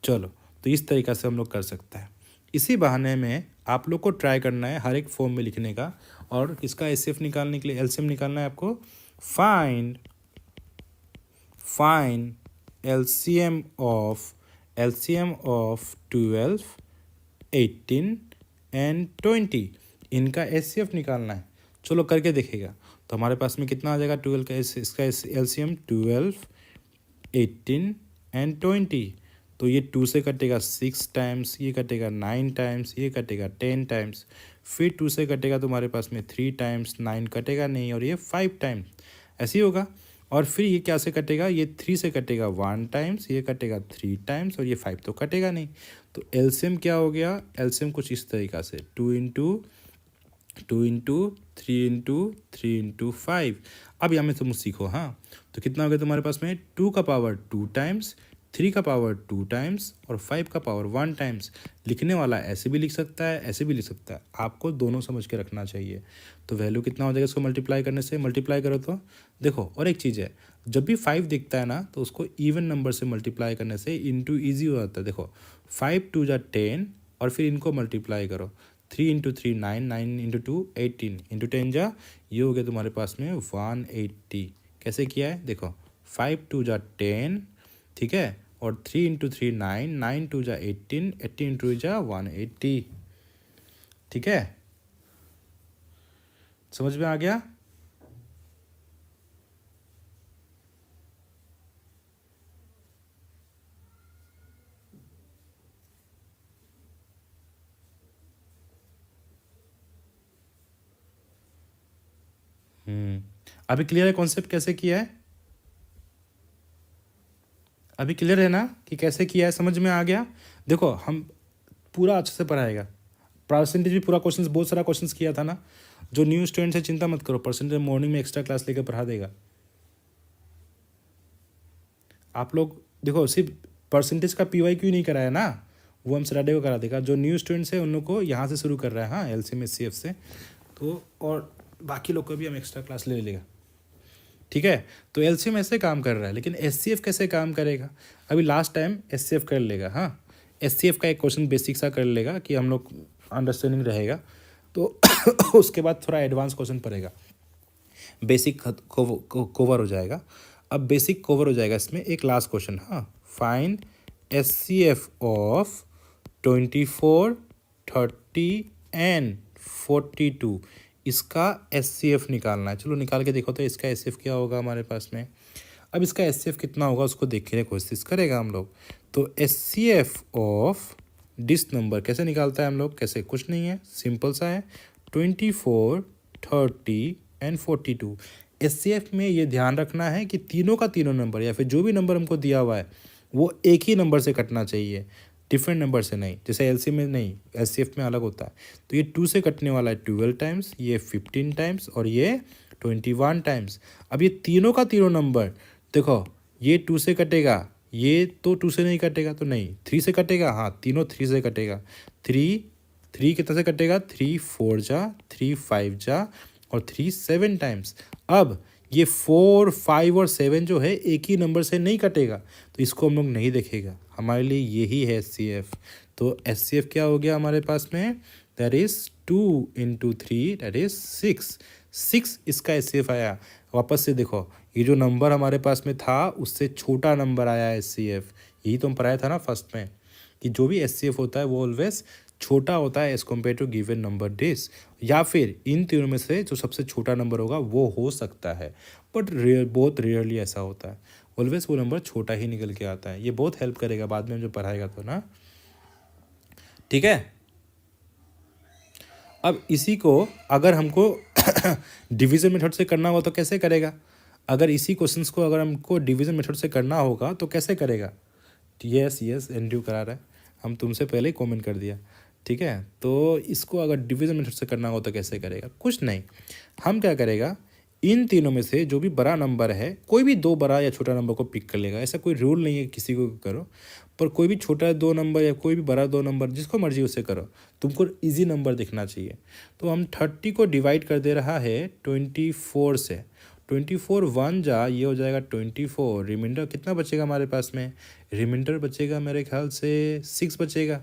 चलो, तो इस तरीक़ा से हम लोग कर सकते हैं। इसी बहाने में आप लोग को ट्राई करना है हर एक फॉर्म में लिखने का, और इसका एचसीएफ निकालने के लिए एलसीएम निकालना है आपको। फाइंड एलसीएम ऑफ 12, 18 एंड 20, इनका एचसीएफ निकालना है। चलो करके देखेगा, तो हमारे पास में कितना आ जाएगा 12 का, इसका एलसीएम 12, 18 एंड 20। तो ये 2 से कटेगा 6 टाइम्स, ये कटेगा 9 टाइम्स, ये कटेगा 10 टाइम्स, फिर 2 से कटेगा तुम्हारे पास में 3 टाइम्स, 9 कटेगा नहीं, और ये 5 टाइम्स, ऐसे ही होगा। और फिर ये क्या से कटेगा, ये 3 से कटेगा 1 टाइम्स, ये कटेगा 3 टाइम्स और ये 5 तो कटेगा नहीं। तो एलसीएम क्या हो गया, एलसीएम कुछ इस तरीका से 2 इंटू 3 इंटू 5। अब यहाँ में तुम सीखो। हाँ, तो कितना हो गया तुम्हारे पास में, 2 का पावर 2 टाइम्स, 3 का पावर 2 टाइम्स और 5 का पावर 1 टाइम्स। लिखने वाला ऐसे भी लिख सकता है, ऐसे भी लिख सकता है, आपको दोनों समझ के रखना चाहिए। तो वैल्यू कितना हो जाएगा इसको मल्टीप्लाई करने से, मल्टीप्लाई करो तो देखो। और एक चीज़ है, जब भी 5 दिखता है ना तो उसको इवन नंबर से मल्टीप्लाई करने से इंटू ईजी हो जाता है। देखो 5 2 जा 10 और फिर इनको मल्टीप्लाई करो, 3 इंटू 3 9, 9 इंटू 2 18, इंटू 10 जा, ये हो गया तुम्हारे पास में 180। कैसे किया है देखो, 5 2 जा 10, ठीक है, और 3 इंटू 3 9, 9 2 जा 18, 18 इंटू जा 180। ठीक है, समझ में आ गया। अभी क्लियर है कॉन्सेप्ट कैसे किया है, अभी क्लियर है ना कि कैसे किया है, समझ में आ गया। देखो हम पूरा अच्छे से पढ़ाएगा, परसेंटेज भी पूरा क्वेश्चंस, बहुत सारा क्वेश्चंस किया था ना। जो न्यू स्टूडेंट है चिंता मत करो, परसेंटेज मॉर्निंग में एक्स्ट्रा क्लास लेकर पढ़ा देगा। आप लोग देखो सिर्फ परसेंटेज का पीवाई क्यों नहीं कराया ना, वो हम सैटरडे को करा देगा। जो न्यू स्टूडेंट्स है उन लोग को यहाँ से शुरू कर रहा है, हाँ एलसीएम एचसीएफ से, तो और बाकी लोग को भी हम एक्स्ट्रा क्लास ले लेगा। ठीक है, तो एलसीएम ऐसे काम कर रहा है, लेकिन एचसीएफ कैसे काम करेगा अभी लास्ट टाइम एचसीएफ कर लेगा। हाँ, एचसीएफ का एक क्वेश्चन बेसिक सा कर लेगा कि हम लोग अंडरस्टैंडिंग रहेगा, तो उसके बाद थोड़ा एडवांस क्वेश्चन पड़ेगा, बेसिक कवर हो जाएगा। अब बेसिक कवर हो जाएगा, इसमें एक लास्ट क्वेश्चन, हाँ, फाइंड एचसीएफ ऑफ 24, 30 एंड 42, इसका एचसीएफ निकालना है। चलो निकाल के देखो तो इसका एचसीएफ क्या होगा हमारे पास में। अब इसका एचसीएफ कितना होगा उसको देखने की कोशिश करेगा हम लोग। तो एचसीएफ ऑफ दिस नंबर कैसे निकालता है हम लोग, कैसे, कुछ नहीं है, सिंपल सा है, 24, 30 एंड 42। एचसीएफ में ये ध्यान रखना है कि तीनों का तीनों नंबर या फिर जो भी नंबर हमको दिया हुआ है वो एक ही नंबर से कटना चाहिए, डिफरेंट नंबर से नहीं। जैसे एलसीएम में नहीं, एचसीएफ में अलग होता है। तो ये 2 से कटने वाला है 12 टाइम्स, ये 15 टाइम्स और ये 21 टाइम्स। अब ये तीनों का तीनों नंबर देखो, ये 2 से कटेगा, ये तो 2 से नहीं कटेगा, तो नहीं 3 से कटेगा, हाँ तीनों 3 से कटेगा। 3 कितना से कटेगा, 3 4 जा, 3 5 जा और 3 7 टाइम्स। अब ये 4 5 और 7 जो है एक ही नंबर से नहीं कटेगा, तो इसको हम लोग नहीं देखेगा, हमारे लिए यही है एचसीएफ। तो एचसीएफ क्या हो गया हमारे पास में, that is 2 into 3 that is 6 इसका एचसीएफ आया। वापस से देखो, ये जो नंबर हमारे पास में था उससे छोटा नंबर आया एचसीएफ, यही तो हम पढ़ाया था ना फर्स्ट में कि जो भी एचसीएफ होता है वो ऑलवेज छोटा होता है as compare to given number this, या फिर इन तीनों में से जो सबसे छोटा नंबर होगा वो हो सकता है, बट बहुत रेयरली ऐसा होता है, ऑलवेज वो नंबर छोटा ही निकल के आता है। ये बहुत हेल्प करेगा बाद में जो पढ़ाएगा तो ना। ठीक है, अब इसी को अगर हमको डिवीजन मेथड से करना हो तो कैसे करेगा, अगर इसी क्वेश्चंस को अगर हमको डिवीजन मेथड से करना होगा तो कैसे करेगा। यस एंड्रयू करा रहा है, हम तुमसे पहले ही कमेंट कर दिया। ठीक है, तो इसको अगर डिवीजन मेथड से करना हो तो कैसे करेगा, कुछ नहीं, हम क्या करेगा, इन तीनों में से जो भी बड़ा नंबर है, कोई भी 2 बड़ा या छोटा नंबर को पिक कर लेगा, ऐसा कोई रूल नहीं है किसी को करो, पर कोई भी छोटा 2 नंबर या कोई भी बड़ा 2 नंबर जिसको मर्जी उससे करो, तुमको इजी नंबर दिखना चाहिए। तो हम 30 को डिवाइड कर दे रहा है 24 से, 24 1 जा, ये हो जाएगा 24, रिमाइंडर कितना बचेगा हमारे पास में, रिमाइंडर बचेगा मेरे ख्याल से 6 बचेगा।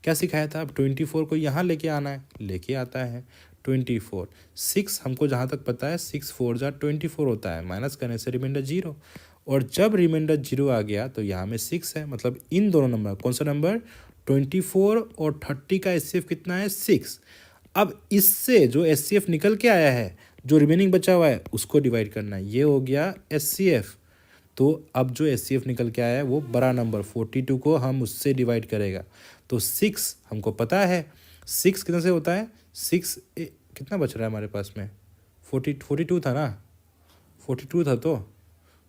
क्या सिखाया था, अब 24 को यहाँ लेके आना है, लेके आता है 24, 6 हमको जहाँ तक पता है 6 4 जा 24 होता है, माइनस करने से रिमाइंडर 0, और जब रिमाइंडर 0 आ गया तो यहाँ में 6 है, मतलब इन दोनों नंबर, कौन सा नंबर, 24 और 30 का एचसीएफ कितना है, 6। अब इससे जो एचसीएफ निकल के आया है, जो रिमेनिंग बचा हुआ है उसको डिवाइड करना है, ये हो गया एचसीएफ। तो अब जो एचसीएफ निकल के आया है वो बड़ा नंबर 42 को हम उससे डिवाइड करेगा, तो 6 हमको पता है, 6 कितना से होता है, 6 कितना बच रहा है हमारे पास में, 42 था ना, 42 था, तो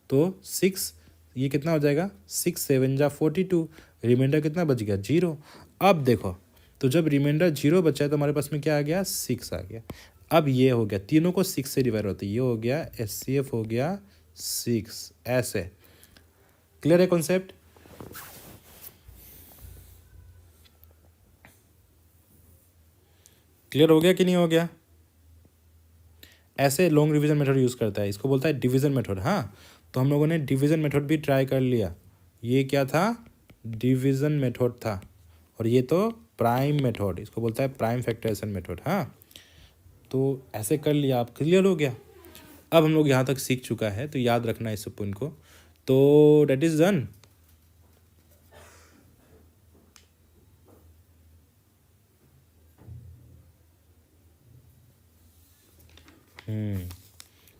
तो 6, ये कितना हो जाएगा 6 7 जा 42, रिमाइंडर कितना बच गया 0। अब देखो, तो जब रिमाइंडर 0 बचा है तो हमारे पास में क्या आ गया 6 आ गया। अब ये हो गया, तीनों को 6 से डिवाइड होता है, ये हो गया HCF हो गया 6, ऐसे। क्लियर है कॉन्सेप्ट? क्लियर हो गया कि नहीं हो गया? ऐसे लॉन्ग डिवीजन मेथड यूज़ करता है, इसको बोलता है डिवीजन मेथड। हाँ, तो हम लोगों ने डिवीजन मेथड भी ट्राई कर लिया। ये क्या था, डिवीजन मेथड था, और ये तो प्राइम मेथड, इसको बोलता है प्राइम फैक्टराइजेशन मेथड। हाँ, तो ऐसे कर लिया, आप क्लियर हो गया। अब हम लोग यहाँ तक सीख चुका है, तो याद रखना इस पॉइंट को। तो डेट इज डन।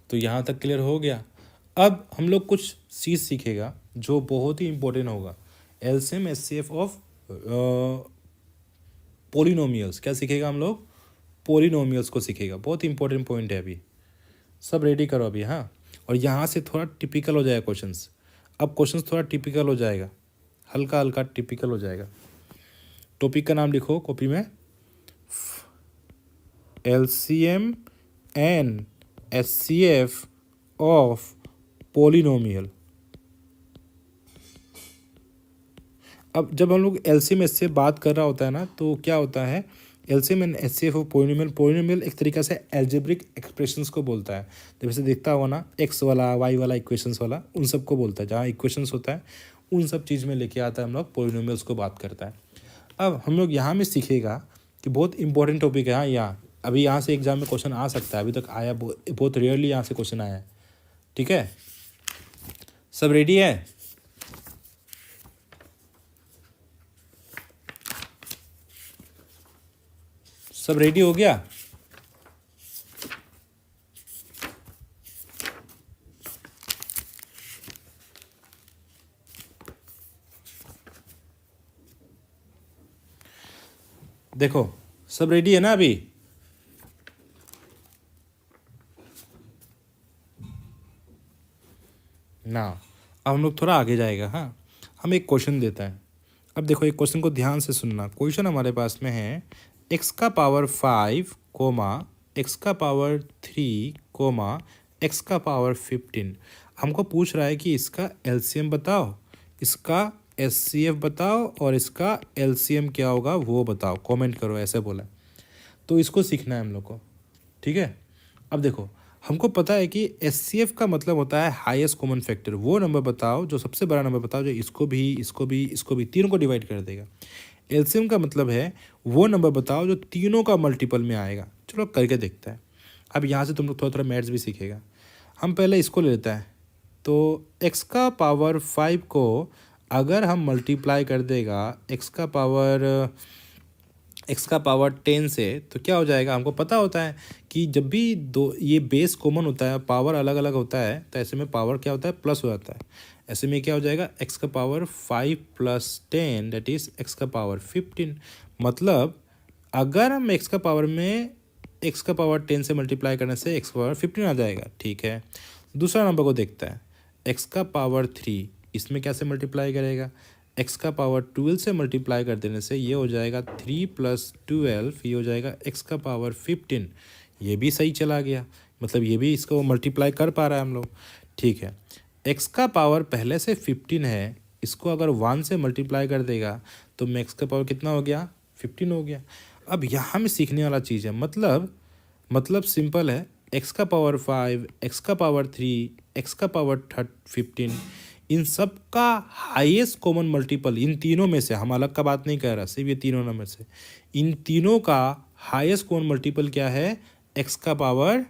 तो यहाँ तक क्लियर हो गया। अब हम लोग कुछ चीज़ सीखेगा जो बहुत ही इंपॉर्टेंट होगा, एलसीएम एचसीएफ ऑफ पोलिनोमियल्स। क्या सीखेगा हम लोग, पोलिनोमियल्स को सीखेगा, बहुत इंपॉर्टेंट पॉइंट है अभी। सब रेडी करो अभी। हाँ, और यहाँ से थोड़ा टिपिकल हो जाएगा क्वेश्चंस। अब क्वेश्चंस थोड़ा टिपिकल हो जाएगा, हल्का हल्का टिपिकल हो जाएगा। टॉपिक का नाम लिखो कॉपी में, LCM and HCF of polynomial. अब जब हम लोग एलसीएम एचसीएफ बात कर रहा होता है ना, तो क्या होता है, LCM and HCF of polynomial, polynomial एक तरीके से एल्जेब्रिक एक्सप्रेशंस को बोलता है। जैसे देखता हुआ ना, एक्स वाला वाई वाला इक्वेशंस वाला, उन सब को बोलता है। जहाँ इक्वेशंस होता है उन सब चीज़ में लेके आता है हम लोग, पोलिनोमियल्स को बात करता है। अब हम लोग यहाँ में सीखेगा कि बहुत इंपॉर्टेंट टॉपिक है। हाँ, यहाँ अभी यहाँ से एग्जाम में क्वेश्चन आ सकता है, अभी तक आया बहुत रेयरली यहाँ से क्वेश्चन आया है। ठीक है, सब रेडी है? सब रेडी हो गया? देखो, सब रेडी है ना अभी? ना, अब हम लोग थोड़ा आगे जाएगा। हाँ, हम एक क्वेश्चन देता है। अब देखो, एक क्वेश्चन को ध्यान से सुनना। क्वेश्चन हमारे पास में है x का पावर 5 कोमा x का पावर 3 कोमा x का पावर 15। हमको पूछ रहा है कि इसका एलसीएम बताओ, इसका एचसीएफ बताओ, और इसका एलसीएम क्या होगा वो बताओ, कमेंट करो, ऐसे बोला है। तो इसको सीखना है हम लोग को। ठीक है, अब देखो, हमको पता है कि एचसीएफ का मतलब होता है हाईएस्ट कॉमन फैक्टर। वो नंबर बताओ, जो सबसे बड़ा नंबर बताओ, जो इसको भी इसको भी इसको भी तीनों को डिवाइड कर देगा। एलसीएम का मतलब है वो नंबर बताओ जो तीनों का मल्टीपल में आएगा। चलो करके देखते हैं। अब यहाँ से तुम लोग थोड़ा थोड़ा मैथ्स भी सीखेगा। हम पहले इसको ले लेते हैं। तो एक्स का पावर 5 को अगर हम मल्टीप्लाई कर देगा एक्स का पावर 10 से, तो क्या हो जाएगा, हमको पता होता है कि जब भी दो ये बेस कॉमन होता है, पावर अलग अलग होता है, तो ऐसे में पावर क्या होता है, प्लस हो जाता है। ऐसे में क्या हो जाएगा, एक्स का पावर 5 + 10 दैट इज एक्स का पावर 15। मतलब अगर हम एक्स का पावर 10 से मल्टीप्लाई करने से एक्स का पावर 15 आ जाएगा। ठीक है, दूसरा नंबर को देखता है, एक्स का पावर 3, इसमें कैसे मल्टीप्लाई करेगा, एक्स का पावर 12 से मल्टीप्लाई कर देने से ये हो जाएगा 3 + 12, ये हो जाएगा एक्स का पावर 15। ये भी सही चला गया, मतलब ये भी इसको मल्टीप्लाई कर पा रहा है हम लोग। ठीक है, एक्स का पावर पहले से 15 है, इसको अगर 1 से मल्टीप्लाई कर देगा तो एक्स का पावर कितना हो गया, 15 हो गया। अब यहाँ में सीखने वाला चीज़ है, मतलब सिंपल है, एक्स का पावर 5, एक्स का पावर 3, एक्स का पावर 15, इन सब का हाईएस्ट कॉमन मल्टीपल, इन तीनों में से, हम अलग का बात नहीं कर रहा, सिर्फ ये तीनों नंबर से, इन तीनों का हाईएस्ट कॉमन मल्टीपल क्या है, एक्स का पावर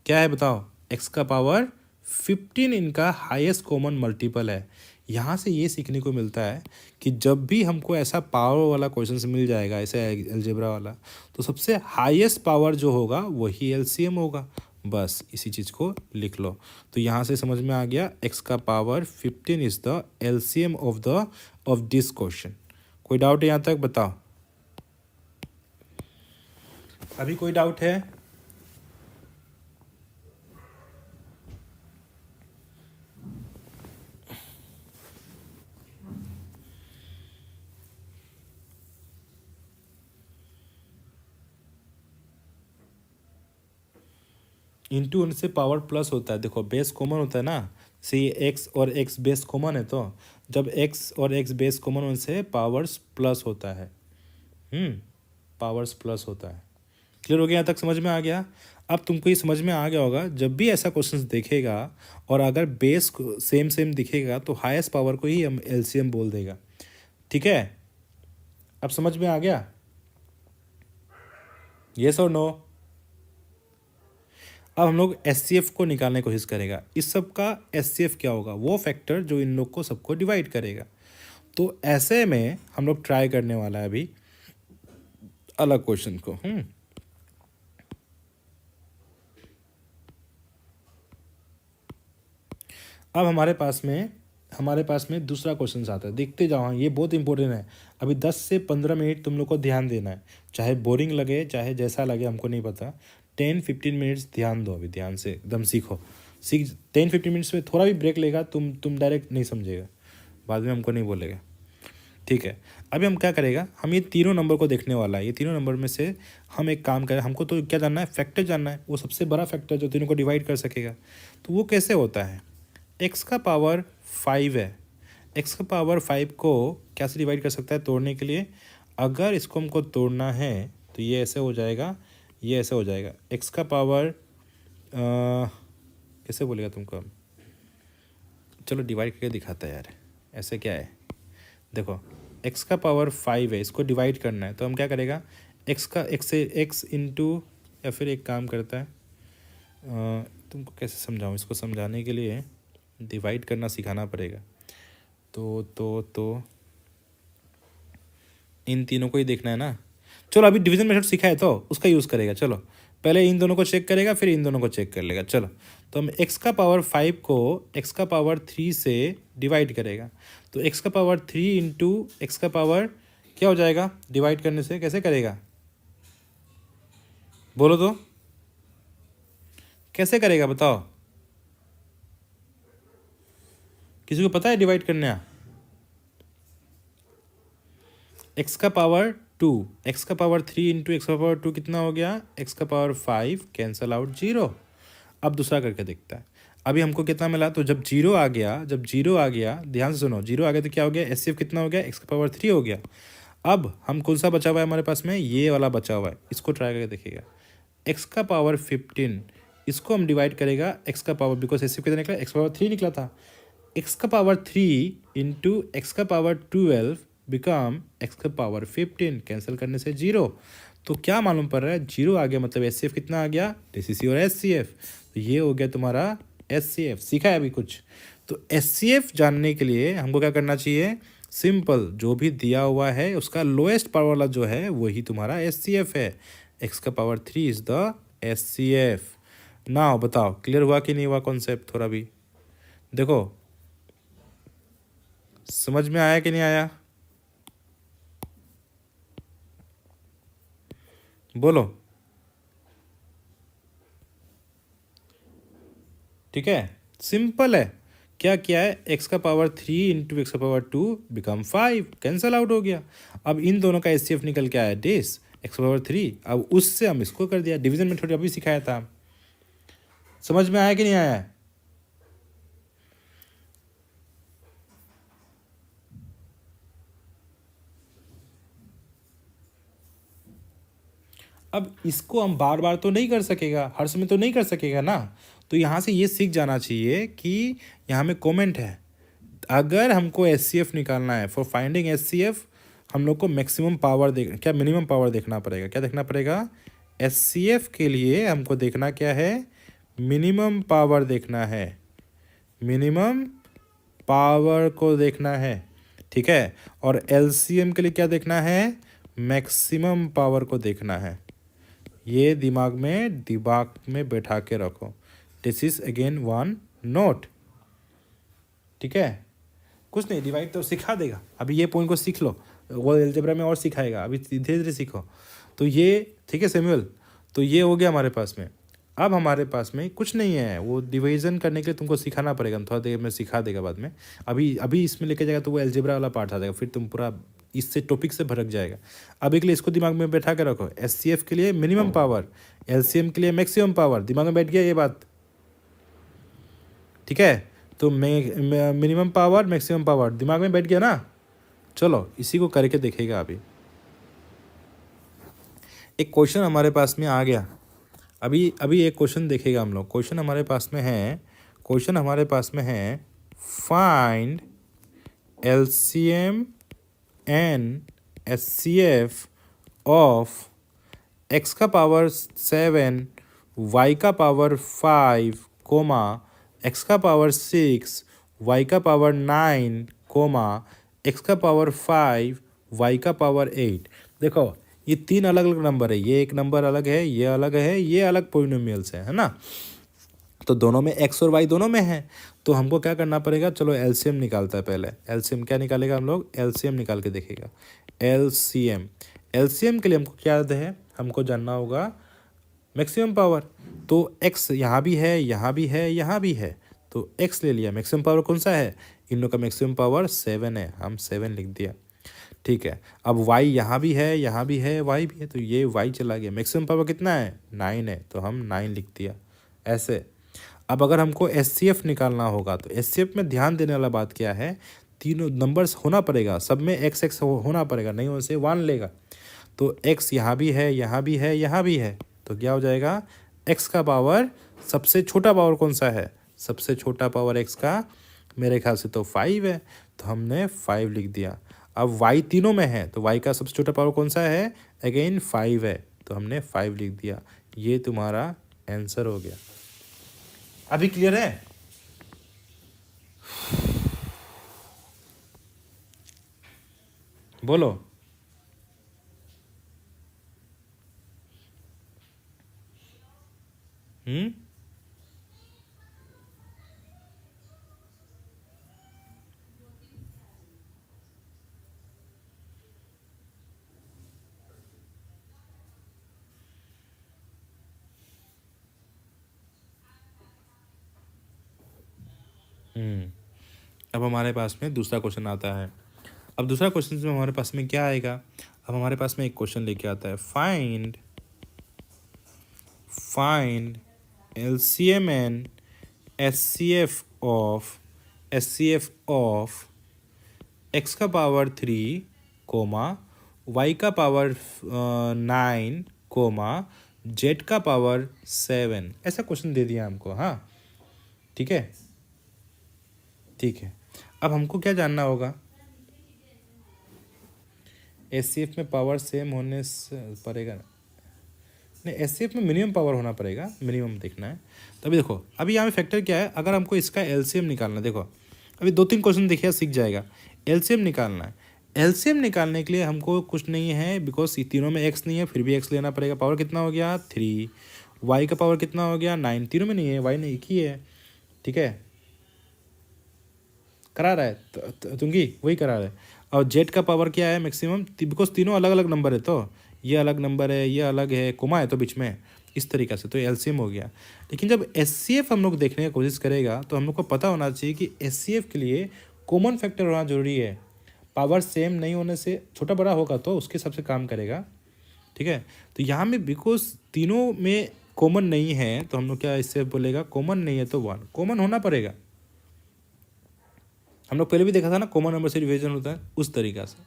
क्या है बताओ, एक्स का पावर 15 इनका हाईएस्ट कॉमन मल्टीपल है। यहाँ से ये सीखने को मिलता है कि जब भी हमको ऐसा पावर वाला क्वेश्चन मिल जाएगा, ऐसे अलजेब्रा वाला, तो सबसे हाईएस्ट पावर जो होगा वही एलसीएम होगा। बस इसी चीज़ को लिख लो। तो यहाँ से समझ में आ गया, एक्स का power 15 is the LCM of this question. कोई डाउट है यहाँ तक, बताओ। अभी कोई डाउट है? इंटू उनसे पावर प्लस होता है। देखो बेस कॉमन होता है ना, सी एक्स और एक्स बेस कॉमन है, तो जब एक्स और एक्स बेस कॉमन उनसे पावर्स प्लस होता है। पावर्स प्लस होता है। क्लियर हो गया? यहाँ तक समझ में आ गया? अब तुमको ये समझ में आ गया होगा, जब भी ऐसा क्वेश्चंस देखेगा और अगर बेस सेम सेम दिखेगा तो हाईएस्ट पावर को ही हम एलसीएम बोल देगा। ठीक है, अब समझ में आ गया? येस और नो? अब हम लोग एचसीएफ को निकालने की कोशिश करेगा। इस सब का एचसीएफ क्या होगा? वो फैक्टर जो इन लोग को सबको डिवाइड करेगा। तो ऐसे में हम लोग ट्राई करने वाला है अभी अलग क्वेश्चन को। अब हमारे पास में दूसरा क्वेश्चन आता है। देखते जाओ, हाँ ये बहुत इंपॉर्टेंट है। अभी 10 से 15 मिनट तुम लोग को ध्यान देना है, चाहे बोरिंग लगे चाहे जैसा लगे हमको नहीं पता। 10-15 मिनट्स ध्यान दो, अभी ध्यान से एकदम सीखो। 10-15 मिनट्स में थोड़ा भी ब्रेक लेगा तुम डायरेक्ट नहीं समझेगा, बाद में हमको नहीं बोलेगा। ठीक है, अभी हम क्या करेगा, हम ये तीनों नंबर को देखने वाला है। ये तीनों नंबर में से हम एक काम करें, हमको तो क्या जानना है? फैक्टर जानना है, वो सबसे बड़ा फैक्टर जो तीनों को डिवाइड कर सकेगा। तो वो कैसे होता है? एक्स का पावर 5 है, एक्स का पावर 5 को क्या से डिवाइड कर सकता है तोड़ने के लिए? अगर इसको हमको तोड़ना है तो ये ऐसे हो जाएगा, ये ऐसे हो जाएगा। एक्स का पावर कैसे बोलेगा तुमको? चलो डिवाइड करके दिखाता है यार, ऐसे क्या है। देखो एक्स का पावर 5 है, इसको डिवाइड करना है तो हम क्या करेगा? एक्स इंटू, या फिर एक काम करता है, तुमको कैसे समझाऊँ? इसको समझाने के लिए डिवाइड करना सिखाना पड़ेगा। तो इन तीनों को ही देखना है ना। चलो अभी डिवीजन मेथड सीखा है तो उसका यूज़ करेगा। चलो पहले इन दोनों को चेक करेगा, फिर इन दोनों को चेक कर लेगा। चलो तो हम एक्स का पावर 5 को एक्स का पावर 3 से डिवाइड करेगा। तो एक्स का पावर 3 इंटू एक्स का पावर क्या हो जाएगा? डिवाइड करने से कैसे करेगा? बोलो तो कैसे करेगा, बताओ? किसी को पता है डिवाइड करना? एक्स का पावर 2, एक्स का पावर 3 इंटू एक्स का पावर 2 कितना हो गया? एक्स का पावर 5, कैंसल आउट 0। अब दूसरा करके देखता है। अभी हमको कितना मिला? तो जब जीरो आ गया, ध्यान से सुनो, जीरो आ गया तो क्या हो गया? एचसीएफ कितना हो गया? एक्स का पावर 3 हो गया। अब हम कौन सा बचा हुआ है हमारे पास में? ये वाला बचा हुआ है, इसको ट्राई करके देखिएगा। एक्स का पावर 15, इसको हम डिवाइड करेगा एक्स का पावर, बिकॉज एचसीएफ कितना निकला? एक्स का पावर 3 निकला था। एक्स का पावर 3 इंटू एक्स का पावर 12 बिकम एक्स का पावर 15, कैंसिल करने से 0। तो क्या मालूम पड़ रहा है? 0 आ गया, मतलब एचसीएफ कितना आ गया? डीसीसी और एचसीएफ। तो ये हो गया तुम्हारा एचसीएफ। सीखा है अभी कुछ? तो एचसीएफ जानने के लिए हमको क्या करना चाहिए? सिंपल, जो भी दिया हुआ है उसका लोएस्ट पावर वाला जो है वही तुम्हारा एचसीएफ है। एक्स का पावर 3 इज द एचसीएफ। ना बताओ क्लियर हुआ कि नहीं हुआ कॉन्सेप्ट? थोड़ा भी देखो, समझ में आया कि नहीं आया? बोलो। ठीक है, सिंपल है। क्या किया है? एक्स का पावर 3 इंटू एक्स का पावर 2 बिकम 5, कैंसल आउट हो गया। अब इन दोनों का एचसीएफ निकल के आया डिस एक्स का पावर 3। अब उससे हम इसको कर दिया डिवीजन में, थोड़ी अभी सिखाया था। समझ में आया कि नहीं आया? अब इसको हम बार बार तो नहीं कर सकेगा, हर समय तो नहीं कर सकेगा ना। तो यहाँ से ये सीख जाना चाहिए कि यहाँ में कमेंट है, अगर हमको एचसीएफ निकालना है, फॉर फाइंडिंग एचसीएफ हम लोग को मैक्सिमम पावर क्या मिनिमम पावर देखना पड़ेगा। क्या देखना पड़ेगा? एचसीएफ के लिए हमको देखना क्या है? मिनिमम पावर देखना है, मिनिमम पावर को देखना है। ठीक है, और एलसीएम के लिए क्या देखना है? मैक्सिमम पावर को देखना है। ये दिमाग में बैठा के रखो। This is again one note. ठीक है, कुछ नहीं, डिवाइड तो सिखा देगा। अभी ये पॉइंट को सीख लो, वो अलजेब्रा में और सिखाएगा, अभी धीरे धीरे सीखो। तो ये ठीक है सैमुअल, तो ये हो गया हमारे पास में। अब हमारे पास में कुछ नहीं है, वो डिवीजन करने के लिए तुमको सिखाना पड़ेगा। थोड़ा देर में सिखा देगा बाद में। अभी इसमें लेके जाएगा तो वो अलजेब्रा वाला पार्ट आ जाएगा, फिर तुम पूरा इससे टॉपिक से भटक जाएगा। अभी के लिए इसको दिमाग में बैठा के रखो, एचसीएफ के लिए मिनिमम पावर, एलसीएम के लिए मैक्सिमम पावर। दिमाग में बैठ गया ये बात, ठीक है। तो मिनिमम पावर मैक्सिमम पावर दिमाग में बैठ गया ना। चलो इसी को करके देखेगा। अभी एक क्वेश्चन हमारे पास में आ गया, अभी एक क्वेश्चन देखेगा हम लोग। क्वेश्चन हमारे पास में है find LCM and HCF of x का पावर 7 वाई का पावर 5 कोमा एक्स का पावर 6 वाई का पावर 9 कोमा एक्स का पावर 5 वाई का पावर 8। देखो ये तीन अलग अलग नंबर है, ये एक नंबर अलग है, ये अलग है, ये अलग पॉलिनोमियल्स है ना। तो दोनों में एक्स और वाई दोनों में है, तो हमको क्या करना पड़ेगा, चलो एलसीएम निकालता है पहले। एलसीएम क्या निकालेगा हम लोग, एलसीएम निकाल के देखेगा। एलसीएम के लिए हमको क्या याद है, हमको जानना होगा मैक्सिमम पावर। तो एक्स यहाँ भी है, यहाँ भी है, यहाँ भी है, तो एक्स ले लिया। मैक्सिमम पावर कौन सा है, इन लोग का मैक्सिमम पावर 7 है, हम 7 लिख दिया, ठीक है। अब वाई यहाँ भी है, यहाँ भी है, वाई भी है, तो ये वाई चला गया। मैक्सिमम पावर कितना है, 9 है, तो हम 9 लिख दिया ऐसे। अब अगर हमको एचसीएफ निकालना होगा तो एचसीएफ में ध्यान देने वाला बात क्या है, तीनों नंबर्स होना पड़ेगा, सब में एक्स एक्स होना पड़ेगा, नहीं होने से 1 लेगा। तो एक्स यहाँ भी है, यहाँ भी है, यहाँ भी है, तो क्या हो जाएगा, एक्स का पावर सबसे छोटा पावर कौन सा है, सबसे छोटा पावर एक्स का मेरे ख्याल से तो 5 है, तो हमने 5 लिख दिया। अब y तीनों में है, तो y का सबसे छोटा पावर कौन सा है, अगेन 5 है, तो हमने 5 लिख दिया। ये तुम्हारा आंसर हो गया। अभी क्लियर है, बोलो। हम्म, अब हमारे पास में दूसरा क्वेश्चन आता है। अब दूसरा क्वेश्चन में हमारे पास में क्या आएगा, अब हमारे पास में एक क्वेश्चन लेके आता है, find LCM and HCF of x का पावर 3 कोमा वाई का पावर 9 कोमा जेड का पावर 7। ऐसा क्वेश्चन दे दिया हमको, हाँ ठीक है, ठीक है। अब हमको क्या जानना होगा, एचसीएफ में पावर सेम होने से पड़ेगा, नहीं एचसीएफ में मिनिमम पावर होना पड़ेगा, मिनिमम देखना है। तभी देखो अभी यहाँ पे फैक्टर क्या है, अगर हमको इसका एलसीएम निकालना है, देखो अभी 2-3 क्वेश्चन देखिए सीख जाएगा। एलसीएम निकालना है, एलसीएम निकालने के लिए हमको कुछ नहीं है, बिकॉज तीनों में एक्स नहीं है, फिर भी एक्स लेना पड़ेगा। पावर कितना हो गया 3, वाई का पावर कितना हो गया 9, तीनों में नहीं है, वाई ने एक ही है, ठीक है, करा रहा है तुंगी वही करा रहा है। और जेड का पावर क्या है मैक्सिमम, बिकॉज तीनों अलग अलग नंबर है, तो ये अलग नंबर है, ये अलग है, कोमा है तो बीच में, इस तरीक़े से तो एलसीएम हो गया। लेकिन जब एचसीएफ हम लोग देखने की कोशिश करेगा तो हम लोग को पता होना चाहिए कि एचसीएफ के लिए कॉमन फैक्टर होना जरूरी है। पावर सेम नहीं होने से छोटा बड़ा होगा तो उसके हिसाब से काम करेगा, ठीक है। तो यहाँ में बिकॉज तीनों में कॉमन नहीं है तो हम लोग क्या इससे बोलेगा, कॉमन नहीं है तो 1 कॉमन होना पड़ेगा। हम लोग पहले भी देखा था ना, कॉमन नंबर से डिवीजन होता है उस तरीक़ा से।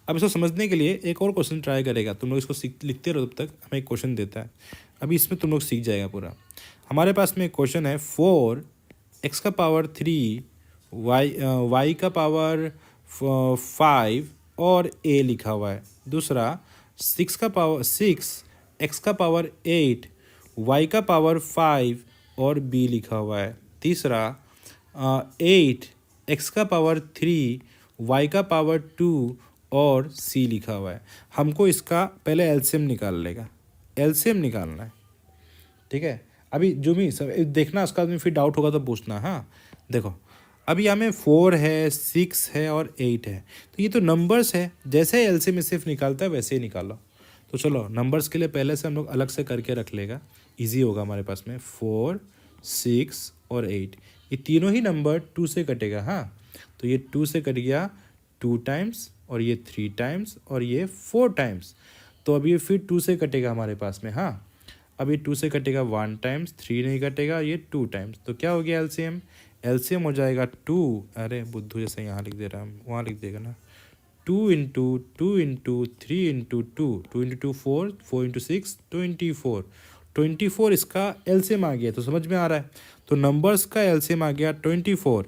अब इसको समझने के लिए एक और क्वेश्चन ट्राई करेगा, तुम लोग इसको लिखते रहो, तब तक हमें एक क्वेश्चन देता है, अभी इसमें तुम लोग सीख जाएगा पूरा। हमारे पास में एक क्वेश्चन है 4 एक्स का पावर 3 वाई का पावर 5 और ए लिखा हुआ है। दूसरा 6 एक्स का पावर 8 वाई का पावर 5 और बी लिखा हुआ है। तीसरा 8 एक्स का पावर 3 वाई का पावर 2 और सी लिखा हुआ है। हमको इसका पहले एलसीएम निकालना है, ठीक है। अभी जो भी सब देखना, उसका आदमी फिर डाउट होगा तो पूछना, हाँ। देखो अभी यहाँ में 4 है, 6 है और 8 है, तो ये तो नंबर्स है, जैसे एलसीएम सिर्फ निकालता है वैसे ही निकालो। तो चलो नंबर्स के लिए पहले से हम लोग अलग से करके रख लेगा, इजी होगा हमारे पास में। 4, 6 और 8, ये तीनों ही नंबर 2 से कटेगा, हाँ। तो ये 2 से कट गया, 2 टाइम्स और ये 3 टाइम्स और ये 4 टाइम्स। तो अब ये फिर 2 से कटेगा हमारे पास में। हाँ, अब ये 2 से कटेगा 1 टाइम्स, 3 नहीं कटेगा, ये 2 टाइम्स। तो क्या हो गया एलसीएम? एलसीएम हो जाएगा 2। अरे बुद्धू जैसे यहाँ लिख दे रहा हूँ, वहाँ लिख देगा ना। 2 into 2 into 3 into 2, 2 into 2 4, 4 into 6 24। 24 इसका एलसीएम आ गया। तो समझ में आ रहा है, तो नंबर्स का एलसीएम आ गया 24।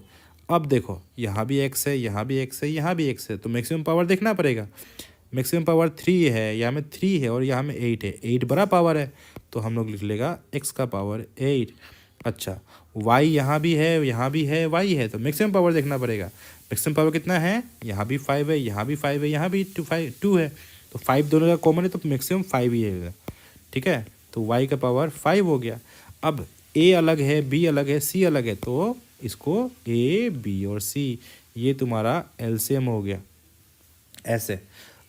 अब देखो यहाँ भी एक्स है, यहाँ भी एक्स है, यहाँ भी एक्स है, तो मैक्सिमम पावर देखना पड़ेगा। मैक्सिमम पावर 3 है, यहाँ में 3 है और यहाँ में 8 है। 8 बड़ा पावर है, तो हम लोग लिख लेगा x का पावर 8। अच्छा, y यहाँ भी है, यहाँ भी है, y है, तो मैक्सिमम पावर देखना पड़ेगा। मैक्सिमम पावर कितना है? यहाँ भी 5 है, यहाँ भी 5 है, यहाँ भी 2 है, तो 5 दोनों का कॉमन है, तो मैक्सिमम 5 ही है। ठीक है, तो y का पावर 5 हो गया। अब a अलग है, b अलग है, c अलग है, तो इसको a, b और c, ये तुम्हारा एलसीएम हो गया ऐसे।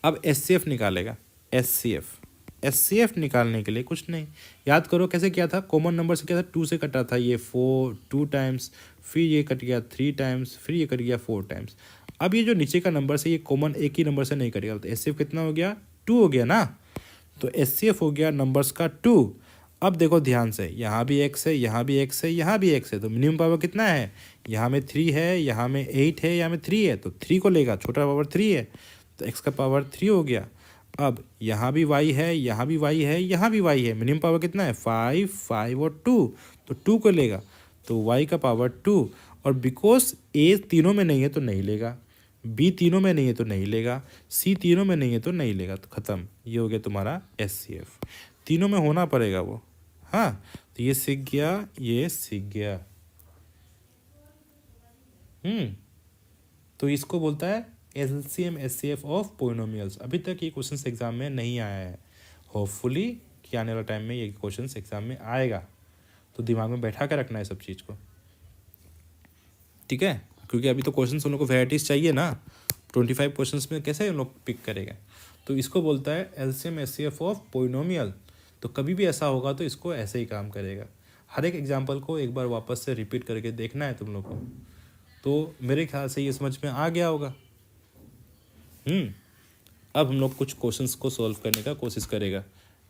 अब एचसीएफ निकालेगा। एचसीएफ निकालने के लिए कुछ नहीं, याद करो कैसे किया था। कॉमन नंबर से क्या था? 2 से कटा था, ये 2 टाइम्स, फिर ये कट गया 3 टाइम्स, फिर ये कट गया 4 टाइम्स। अब ये जो नीचे का नंबर से ये कॉमन एक ही नंबर से नहीं कटेगा, तो एचसीएफ कितना हो गया? 2 हो गया ना। तो एचसीएफ हो गया नंबर्स का 2। अब देखो ध्यान से, यहाँ भी एक्स है, यहाँ भी एक्स है, यहाँ भी एक्स है, तो मिनिमम पावर कितना है? यहाँ में 3 है, यहाँ में 8 है, यहाँ में 3 है, तो 3 को लेगा, छोटा पावर 3 है, तो x का पावर 3 हो गया। अब यहाँ भी y है, यहाँ भी y है, यहाँ भी y है, मिनिमम पावर कितना है? 5, 5 और 2, तो 2 को लेगा, तो y का पावर 2। और बिकॉज a तीनों में नहीं है तो नहीं लेगा, b तीनों में नहीं है तो नहीं लेगा, c तीनों में नहीं है तो नहीं लेगा, तो ख़त्म। ये हो गया तुम्हारा एचसीएफ। तीनों में होना पड़ेगा वो। हाँ, तो ये सीख गया, ये सीख गया। तो इसको बोलता है एलसीएम एचसीएफ ऑफ पोलिनोमियल्स। अभी तक ये क्वेश्चन एग्जाम में नहीं आया है, होपफुली कि आने वाला टाइम में ये क्वेश्चन एग्जाम में आएगा, तो दिमाग में बैठा कर रखना है सब चीज़ को। ठीक है, क्योंकि अभी तो क्वेश्चन उन लोग को वेराइटीज़ चाहिए ना, 25 क्वेश्चन में कैसे उन लोग पिक करेगा। तो इसको बोलता है एलसीएम एचसीएफ ऑफ पोलिनोमियल। तो कभी भी ऐसा होगा तो इसको ऐसे ही काम करेगा। हर एक एग्जाम्पल को एक बार वापस से रिपीट करके देखना है तुम लोग को। तो मेरे ख्याल से ये समझ में आ गया होगा। अब हम लोग कुछ क्वेश्चंस को सॉल्व करने का कोशिश करेगा।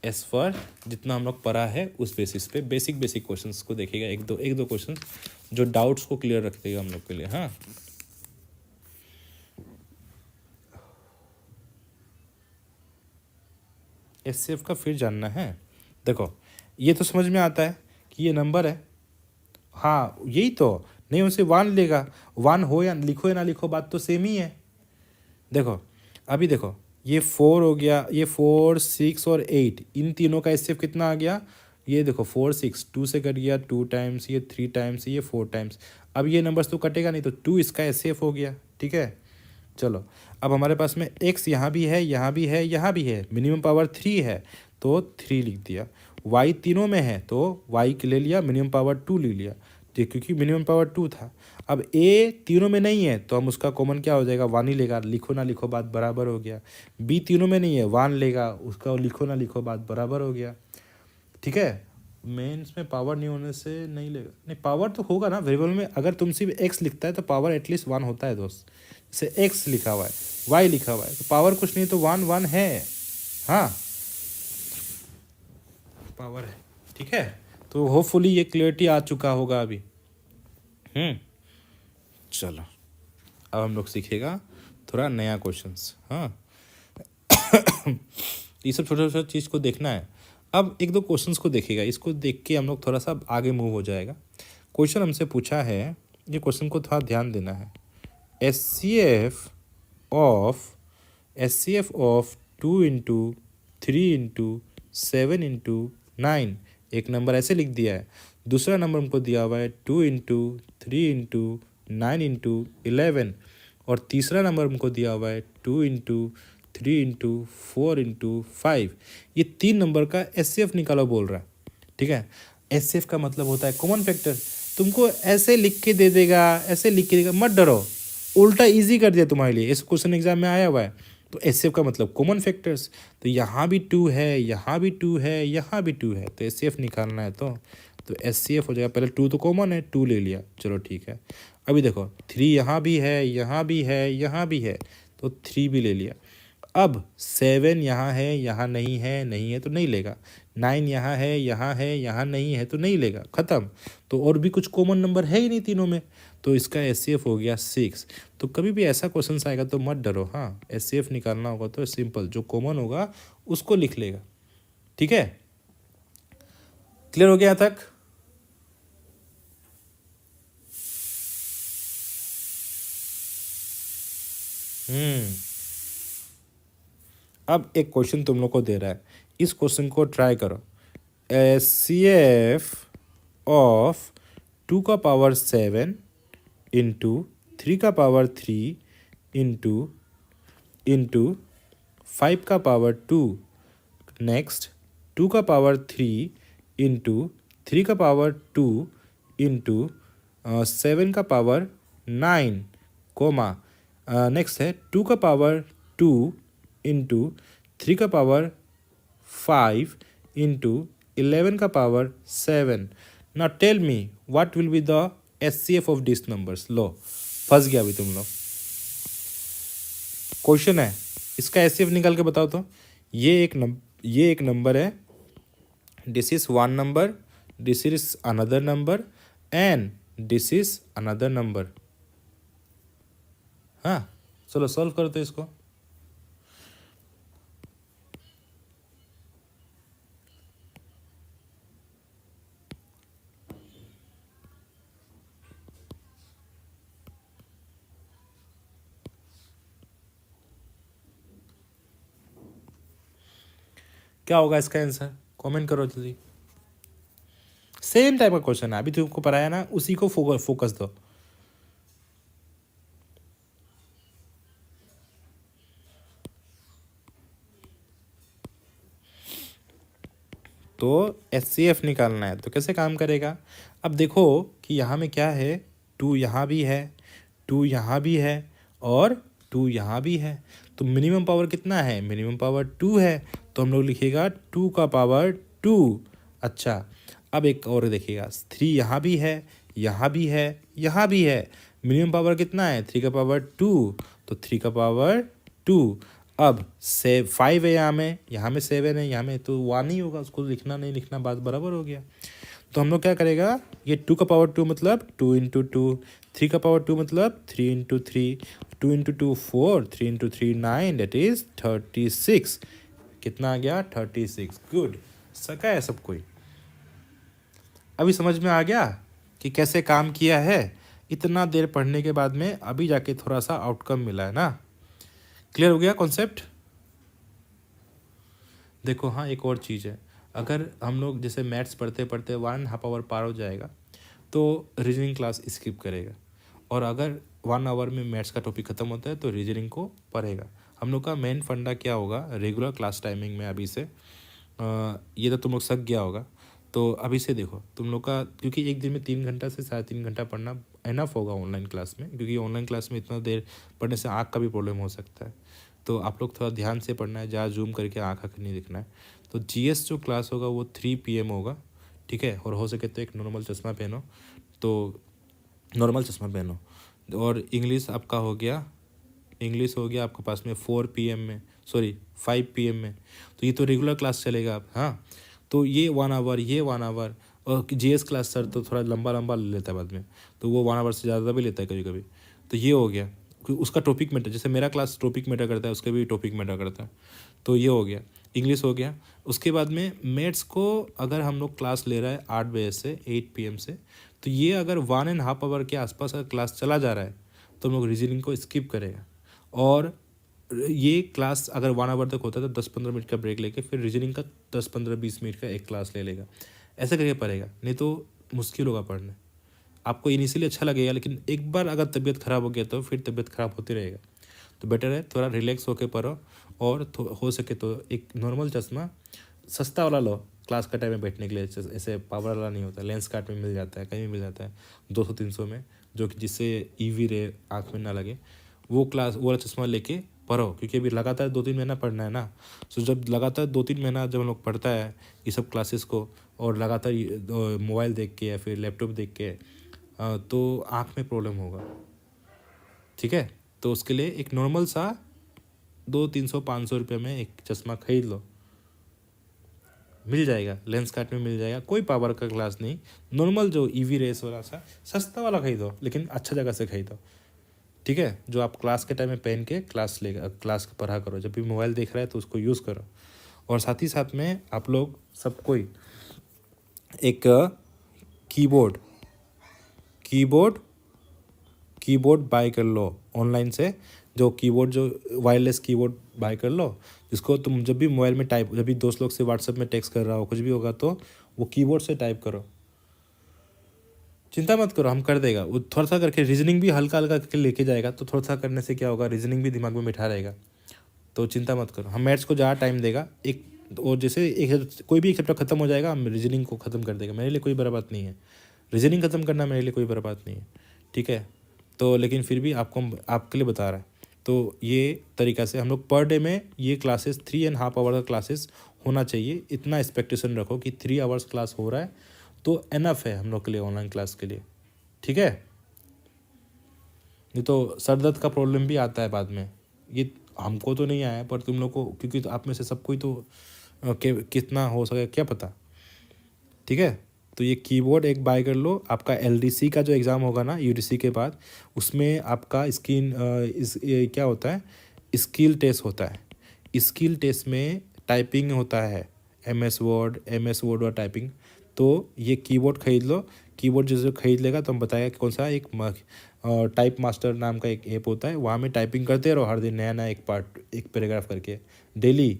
एज फॉर जितना हम लोग पढ़ा है उस बेसिस पे बेसिक क्वेश्चंस को देखेगा, एक दो क्वेश्चन जो डाउट्स को क्लियर रख देगा हम लोग के लिए। हाँ, एचसीएफ का फिर जानना है। देखो ये तो समझ में आता है कि ये नंबर है। हाँ, यही तो नहीं, उनसे 1 लेगा, 1 हो या लिखो या ना लिखो, बात तो सेम ही है। देखो अभी देखो, ये 4 हो गया, ये 4, 6 और 8, इन तीनों का एचसीएफ कितना आ गया? ये देखो 4, 6, 2 से कट गया 2 टाइम्स, ये 3 टाइम्स, ये 4 टाइम्स। अब ये नंबर्स तो कटेगा नहीं, तो 2 इसका एचसीएफ हो गया। ठीक है, चलो अब हमारे पास में x यहाँ भी है, यहाँ भी है, यहाँ भी है, मिनिमम पावर 3 है, तो 3 लिख दिया। y तीनों में है तो y के ले लिया, मिनिमम पावर 2 ले लिया, ठीक, क्योंकि मिनिमम पावर 2 था। अब a तीनों में नहीं है तो हम उसका कॉमन क्या हो जाएगा? 1 ही लेगा, लिखो ना लिखो बात बराबर हो गया। b तीनों में नहीं है, 1 लेगा, उसका लिखो ना लिखो बात बराबर हो गया। ठीक है, मेंस में पावर नहीं होने से नहीं लेगा, नहीं पावर तो होगा ना वेरिएबल में। अगर तुम सिर्फ x लिखता है तो पावर एटलीस्ट 1 होता है दोस्त। जैसे x लिखा हुआ है, y लिखा हुआ है, तो पावर कुछ नहीं तो 1 1 है। हाँ, पावर है। ठीक है, तो होपफुली ये क्लियरिटी आ चुका होगा अभी। चलो अब हम लोग सीखेगा थोड़ा नया क्वेश्चंस। हाँ ये सब छोटा छोटा चीज़ को देखना है। अब एक दो क्वेश्चंस को देखेगा, इसको देख के हम लोग थोड़ा सा आगे मूव हो जाएगा। क्वेश्चन हमसे पूछा है, ये क्वेश्चन को थोड़ा ध्यान देना है। HCF of 2 into 3 into 7 into 9, एक नंबर ऐसे लिख दिया है। दूसरा नंबर हमको दिया हुआ है 2 इंटू 3 इंटू 9 इंटू 11, और तीसरा नंबर हमको दिया हुआ है 2 इंटू 3 इंटू 4 इंटू 5। ये 3 नंबर का एचसीएफ निकालो बोल रहा है। ठीक है, एचसीएफ का मतलब होता है कॉमन फैक्टर। तुमको ऐसे लिख के दे देगा, ऐसे लिख के देगा, मत डरो, उल्टा इजी कर दिया तुम्हारे लिए। इस क्वेश्चन एग्जाम में आया हुआ है। तो एचसीएफ का मतलब कॉमन फैक्टर्स, तो यहाँ भी 2 है, यहाँ भी 2 है, यहाँ भी 2 है, तो एचसीएफ निकालना है। तो एचसीएफ हो जाएगा, पहले 2 तो कॉमन है, 2 ले लिया, चलो ठीक है। अभी देखो 3 यहाँ भी है, यहाँ भी है, यहाँ भी है, तो 3 भी ले लिया। अब 7 यहाँ है, यहाँ नहीं है, नहीं है तो नहीं लेगा। 9 यहाँ है, यहाँ है, यहाँ नहीं है तो नहीं लेगा, ख़त्म। तो और भी कुछ कॉमन नंबर है ही नहीं तीनों में, तो इसका एचसीएफ हो गया 6। तो कभी भी ऐसा क्वेश्चन आएगा तो मत डरो, हाँ एचसीएफ निकालना होगा तो सिंपल जो कॉमन होगा उसको लिख लेगा। ठीक है, क्लियर हो गया यहाँ तक? अब एक क्वेश्चन तुम लोग को दे रहा है, इस क्वेश्चन को ट्राई करो। एचसीएफ ऑफ 2 का पावर 7 इंटू 3 का पावर 3 इंटू 5 का पावर 2, नेक्स्ट 2 का पावर 3 इंटू 3 का पावर 2 इंटू 7 का पावर 9 कोमा, नेक्स्ट है 2 का पावर 2 इंटू 3 का पावर 5 इंटू 11 का power 7। Now tell me what will be the HCF of this numbers. लो फंस गया अभी तुम लोग। क्वेश्चन है, इसका एचसीएफ निकाल के बताओ तो। ये एक नंबर है, this is one number, this is another number and this is another number. हाँ चलो सॉल्व करो तो इसको। क्या होगा इसका आंसर, कमेंट करो जल्दी। सेम टाइप का क्वेश्चन है, अभी तुमको पढ़ाया ना उसी को फोकस दो। तो एचसीएफ निकालना है तो कैसे काम करेगा। अब देखो कि यहाँ में क्या है, 2 यहाँ भी है, 2 यहाँ भी है और 2 यहाँ भी है, तो मिनिमम पावर कितना है, मिनिमम पावर 2 है, तो हम लोग लिखेगा 2 का पावर 2। अच्छा अब एक और देखिएगा, 3 यहाँ भी है, यहाँ भी है, यहाँ भी है, मिनिमम पावर कितना है, 3 का पावर 2, तो 3 का पावर 2। अब 5 है यहाँ में 7 है, यहाँ में तो 1 ही होगा, उसको लिखना नहीं लिखना बात बराबर हो गया। तो हम लोग क्या करेगा, ये 2 का पावर 2 मतलब 2 इंटू 2, 3 का पावर 2 मतलब 3 into 3, 2 into 2 4, 3 into 3 9, that is 36। कितना आ गया, 36। गुड, सका है सब कोई। अभी समझ में आ गया कि कैसे काम किया है। इतना देर पढ़ने के बाद में अभी जाके थोड़ा सा आउटकम मिला है ना। क्लियर हो गया कॉन्सेप्ट। देखो हाँ एक और चीज़ है, अगर हम लोग जैसे मैथ्स पढ़ते पढ़ते 1.5 आवर पार हो जाएगा तो रीजनिंग क्लास स्किप करेगा, और अगर 1 आवर में मैथ्स का टॉपिक ख़त्म होता है तो रीजनिंग को पढ़ेगा। हम लोग का मेन फंडा क्या होगा, रेगुलर क्लास टाइमिंग में अभी से ये तो तुम लोग सक गया होगा। तो अभी से देखो तुम लोग का, क्योंकि एक दिन में 3 घंटा से 3.5 घंटा पढ़ना इनफ होगा ऑनलाइन क्लास में, क्योंकि ऑनलाइन क्लास में इतना देर पढ़ने से आँख का भी प्रॉब्लम हो सकता है। तो आप लोग थोड़ा ध्यान से पढ़ना है, ज़्यादा जूम करके आँख नहीं दिखना है। तो जीएस जो क्लास होगा वो 3 PM होगा, ठीक है। और हो सके तो एक नॉर्मल चश्मा पहनो, तो नॉर्मल चश्मा पहनो। और इंग्लिश आपका हो गया, इंग्लिश हो गया आपके पास में 4 PM में, सॉरी 5 PM में। तो ये तो रेगुलर क्लास चलेगा आप, हाँ। तो ये 1 आवर, ये 1 आवर, और जीएस क्लास सर तो थोड़ा लंबा लंबा ले लेता है बाद में, तो वो 1 आवर से ज़्यादा भी लेता है कभी कभी। तो ये हो गया, उसका टॉपिक मैटर, जैसे मेरा क्लास टॉपिक मैटर करता है उसका भी टॉपिक मैटर करता है। तो ये हो गया, इंग्लिश हो गया। उसके बाद में मैथ्स को अगर हम लोग क्लास ले रहा है 8 बजे से 8 PM से, तो ये अगर 1.5 आवर के आसपास अगर क्लास चला जा रहा है तो हम लोग रीजनिंग को स्किप करेगा। और ये क्लास अगर 1 आवर तक होता है तो 10-15 मिनट का ब्रेक लेके फिर रीजनिंग का 10-15-20 मिनट का एक क्लास ले लेगा, ऐसे करके पढ़ेगा। नहीं तो मुश्किल होगा पढ़ने, आपको इनिशियली अच्छा लगेगा, लेकिन एक बार अगर तबीयत ख़राब हो गया तो फिर तबीयत ख़राब होती रहेगा। तो बेटर है थोड़ा रिलैक्स होकर पढ़ो, और हो सके तो एक नॉर्मल चश्मा सस्ता वाला लो क्लास का टाइम में बैठने के लिए, ऐसे पावर वाला नहीं होता, लेंस कार्ट में मिल जाता है, कहीं भी मिल जाता है 200-300 में, जो कि जिससे ईवी रे आँख में ना लगे, वो क्लास वो वाला चश्मा लेके पढ़ो। क्योंकि अभी लगातार 2-3 महीना पढ़ना है ना, तो जब लगातार 2-3 महीना जब हम लोग पढ़ता है ये सब क्लासेस को, और लगातार मोबाइल देख के या फिर लैपटॉप देख के तो आँख में प्रॉब्लम होगा, ठीक है। तो उसके लिए एक नॉर्मल सा 200-300-500 रुपये में एक चश्मा खरीद लो, मिल जाएगा, लेंस कार्ट में मिल जाएगा, कोई पावर का ग्लास नहीं, नॉर्मल जो ईवी रेस वाला सा सस्ता वाला खरीदो, लेकिन अच्छा जगह से खरीदो, ठीक है, जो आप क्लास के टाइम में पहन के क्लास पढ़ा करो, जब भी मोबाइल देख रहा है तो उसको यूज़ करो। और साथ ही साथ में आप लोग सब कोई एक कीबोर्ड बाय कर लो ऑनलाइन से, जो वायरलेस कीबोर्ड बाय कर लो, जिसको तुम जब भी मोबाइल में जब भी दोस्त लोग से व्हाट्सएप में टेक्स्ट कर रहा हो, कुछ भी होगा तो वो कीबोर्ड से टाइप करो, चिंता मत करो, हम कर देगा। वो थोड़ा सा करके रीजनिंग भी हल्का हल्का करके लेके जाएगा, तो थोड़ा सा करने से क्या होगा, रीजनिंग भी दिमाग में बैठा रहेगा, तो चिंता मत करो। हम मैथ्स को ज़्यादा टाइम देगा, और जैसे कोई भी एक चैप्टर खत्म हो जाएगा, हम रीजनिंग को ख़त्म कर देगा, मेरे लिए कोई बड़ा बात नहीं है, रीजनिंग ख़त्म करना मेरे लिए कोई बड़ा बात नहीं है, ठीक है। तो लेकिन फिर भी आपके लिए बता रहा है, तो ये तरीका से हम लोग पर डे में ये क्लासेस 3.5 आवर का क्लासेस होना चाहिए, इतना एक्सपेक्टेशन रखो कि 3 आवर्स क्लास हो रहा है तो एनफ है हम लोग के लिए, ऑनलाइन क्लास के लिए, ठीक है। नहीं तो सर दर्द का प्रॉब्लम भी आता है बाद में, ये हमको तो नहीं आया, पर तुम लोग को, क्योंकि आप में से सबको ही तो कितना हो सके क्या पता, ठीक है। तो ये कीबोर्ड एक बाय कर लो। आपका एलडीसी का जो एग्ज़ाम होगा ना यूडीसी के बाद, उसमें आपका क्या होता है, स्किल टेस्ट होता है। स्किल टेस्ट में टाइपिंग होता है, एमएस वर्ड और टाइपिंग। तो ये कीबोर्ड खरीद लो। कीबोर्ड जैसे खरीद लेगा तो हम बताएगा कि कौन सा, एक टाइप मास्टर नाम का एक ऐप होता है, वहाँ में टाइपिंग करते रहो हर दिन, नया नया एक पैराग्राफ करके डेली।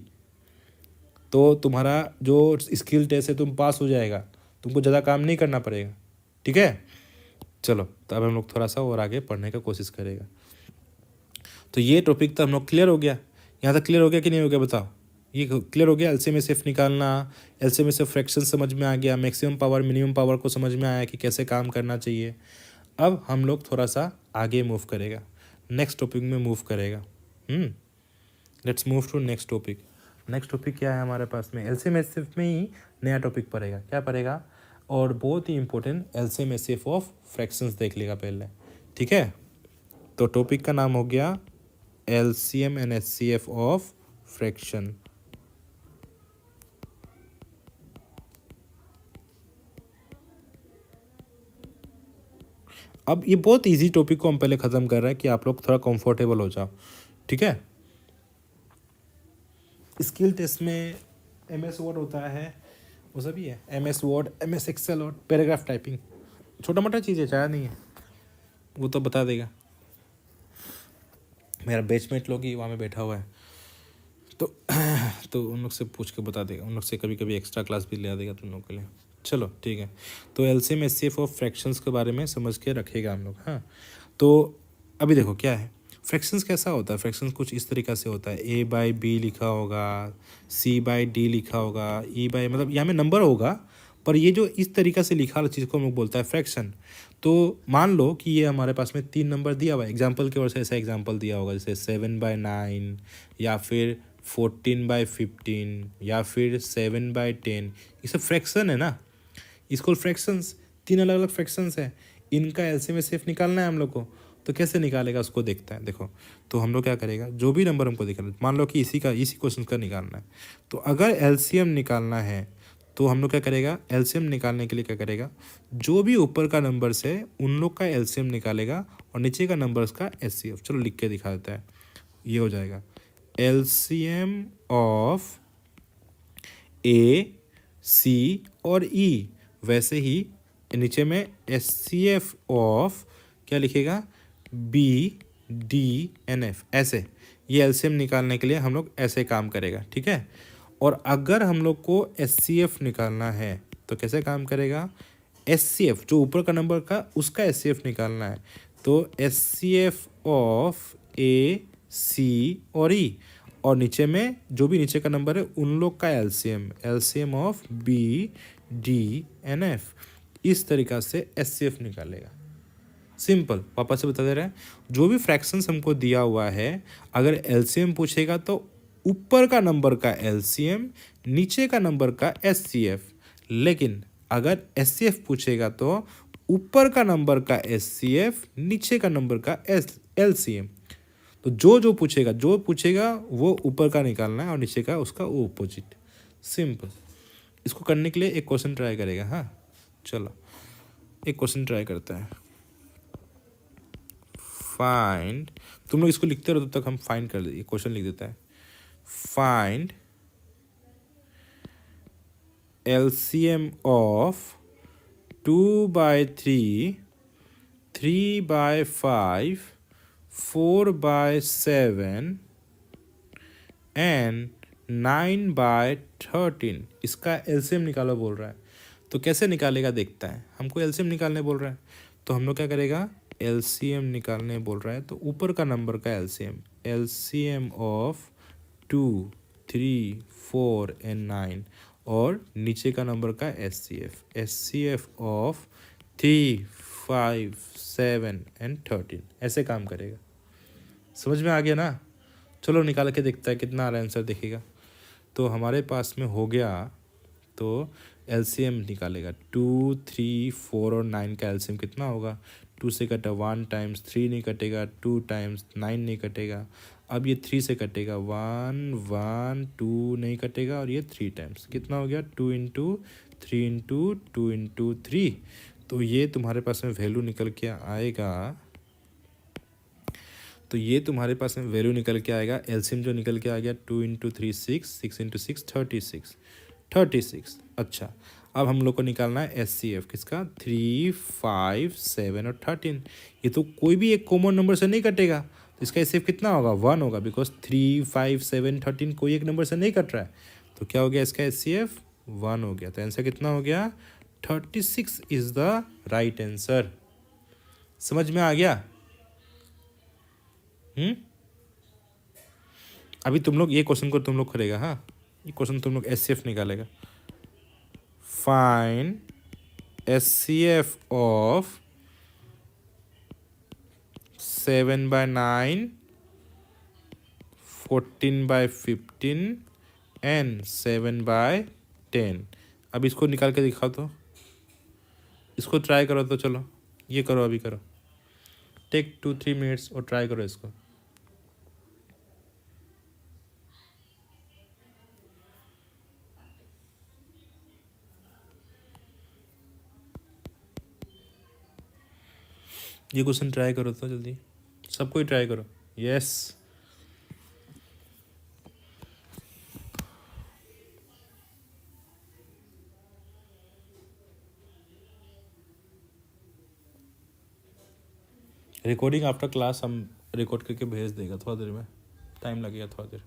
तो तुम्हारा जो स्किल टेस्ट है तुम पास हो जाएगा, तुमको ज़्यादा काम नहीं करना पड़ेगा, ठीक है। चलो, तो अब हम लोग थोड़ा सा और आगे पढ़ने का कोशिश करेगा। तो ये टॉपिक तो हम लोग क्लियर हो गया, यहाँ तक क्लियर हो गया कि नहीं हो गया बताओ। ये क्लियर हो गया, एलसीएम एसएफ निकालना, एलसीएम एसएफ फ्रैक्शन समझ में आ गया, मैक्सिमम पावर मिनिमम पावर को समझ में आया कि कैसे काम करना चाहिए। अब हम लोग थोड़ा सा आगे मूव करेगा, नेक्स्ट टॉपिक में मूव करेगा। Let's move to next topic. Next topic क्या है हमारे पास में, एलसीएम एसएफ में ही नया टॉपिक पड़ेगा, क्या पड़ेगा, और बहुत ही important, LCM SF of fractions देख लेगा पहले, ठीक है। तो टॉपिक का नाम हो गया LCM and HCF of fraction. अब ये बहुत इजी टॉपिक को हम पहले ख़त्म कर रहे हैं कि आप लोग थोड़ा कंफर्टेबल हो जाओ, ठीक है। स्किल टेस्ट में एमएस वर्ड होता है, वो सभी है, एमएस वर्ड, एमएस एक्सेल और पैराग्राफ टाइपिंग, छोटा मोटा चीज़ है, ज़्यादा नहीं है, वो तो बता देगा। मेरा बैचमेट लोग ही वहाँ में बैठा हुआ है, तो उन लोग से पूछ के बता देगा, उन लोग से कभी कभी एक्स्ट्रा क्लास भी ले देगा तुम लोग के लिए। चलो ठीक है, तो एलसीएम एचसीएफ ऑफ फ्रैक्शंस के बारे में समझ के रखेगा हम लोग। हाँ, तो अभी देखो क्या है फ्रैक्शंस, कैसा होता है फ्रैक्शंस, कुछ इस तरीक़ा से होता है, ए बाई बी लिखा होगा, सी बाई डी लिखा होगा, ई बाई, मतलब यहाँ में नंबर होगा, पर ये जो इस तरीक़ा से लिखा चीज़ को हम लोग बोलता है फ्रैक्शन। तो मान लो कि ये हमारे पास में 3 नंबर दिया हुआ है, एग्जाम्पल के वजह से ऐसा एग्जाम्पल दिया होगा, जैसे 7/9 या फिर 14/15 या फिर 7/10, ये सब फ्रैक्शन है ना, इसको फ्रैक्शंस, 3 अलग अलग फ्रैक्शंस है, इनका एलसीएम एचसीएफ निकालना है हम लोग को। तो कैसे निकालेगा उसको देखता है, देखो। तो हम लोग क्या करेगा, जो भी नंबर हमको निकालना, मान लो कि इसी क्वेश्चन का निकालना है, तो अगर एलसीएम निकालना है तो हम लोग क्या करेगा, एलसीएम निकालने के लिए क्या करेगा, जो भी ऊपर का नंबर्स है उन लोग का एलसीएम निकालेगा और नीचे का नंबर्स का एचसीएफ। चलो लिख के दिखा देता है, ये हो जाएगा एलसीएम ऑफ ए, सी और ई, वैसे ही नीचे में एचसीएफ ऑफ क्या लिखेगा, बी, डी एन एफ, ऐसे। ये एलसीएम निकालने के लिए हम लोग ऐसे काम करेगा, ठीक है। और अगर हम लोग को एचसीएफ निकालना है तो कैसे काम करेगा, एचसीएफ जो ऊपर का नंबर का उसका एचसीएफ निकालना है, तो एचसीएफ ऑफ ए, सी और ई, और नीचे में जो भी नीचे का नंबर है उन लोग का LCM, LCM of B, D N F, इस तरीक़ा से एचसीएफ निकालेगा। सिंपल, पापा से बता दे रहे हैं, जो भी फ्रैक्शंस हमको दिया हुआ है, अगर एलसीएम पूछेगा तो ऊपर का नंबर का एलसीएम, नीचे का नंबर का एचसीएफ, लेकिन अगर एचसीएफ पूछेगा तो ऊपर का नंबर का एचसीएफ, नीचे का नंबर का एलसीएम। तो जो पूछेगा वो ऊपर का निकालना है और नीचे का उसका ओपोजिट। सिंपल। इसको करने के लिए एक क्वेश्चन ट्राई करेगा। हाँ चलो एक क्वेश्चन ट्राई करते हैं। फाइंड, तुम लोग इसको लिखते रहो तब तक हम फाइंड कर देते, क्वेश्चन लिख देता है। Find LCM of 2/3, 3/5, 4/7 and 9/13। इसका एलसीएम निकालो बोल रहा है। तो कैसे निकालेगा देखता है। हमको एलसीएम निकालने बोल रहा है तो हम लोग क्या करेगा, एलसीएम निकालने बोल रहा है तो ऊपर का नंबर का एलसीएम, एलसीएम ऑफ 2, 3, 4 एंड 9 और नीचे का नंबर का एचसीएफ, एचसीएफ ऑफ 3, 5, 7 एंड 13। ऐसे काम करेगा। समझ में आ गया ना। चलो निकाल के देखता है कितना आ रहा है आंसर, देखेगा। तो हमारे पास में हो गया, तो एलसीएम निकालेगा 2, 3, 4 और 9 का एलसीएम कितना होगा। 2 से कटा 1 टाइम्स 3 नहीं कटेगा, 2 टाइम्स 9 नहीं कटेगा। अब ये 3 से कटेगा 1, 1, 2 नहीं कटेगा और ये 3 टाइम्स कितना हो गया 2 इंटू 3 इंटू 2 इंटू 3। तो ये तुम्हारे पास में वैल्यू निकल के आएगा, तो ये तुम्हारे पास में वैल्यू निकल के आएगा। एलसीएम जो निकल के आ गया 2 इंटू 3 6, 6 इंटू 6 36। अच्छा अब हम लोग को निकालना है एचसीएफ किसका, 3, 5, 7 और 13। ये तो कोई भी एक कॉमन नंबर से नहीं कटेगा तो इसका एचसीएफ कितना होगा 1 होगा, बिकॉज 3, 5, 7, 13 कोई एक नंबर से नहीं कट रहा है। तो क्या हो गया इसका एचसीएफ 1 हो गया। तो आंसर कितना हो गया 36 इज द राइट आंसर। समझ में आ गया। अभी तुम लोग ये क्वेश्चन को तुम लोग करेगा। हाँ ये क्वेश्चन तुम लोग एचसीएफ निकालेगा। Find HCF of 7/9, 14/15 and 7/10। अब इसको निकाल के दिखाओ तो, इसको ट्राई करो तो। चलो ये करो, अभी करो, टेक 2-3 मिनट्स और ट्राई करो इसको। ये क्वेश्चन ट्राई करो तो जल्दी, सबको ही ट्राई करो। यस रिकॉर्डिंग आफ्टर क्लास हम रिकॉर्ड करके भेज देगा, थोड़ा देर में, टाइम लगेगा थोड़ा देर।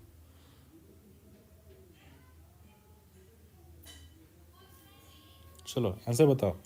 चलो आंसर बताओ।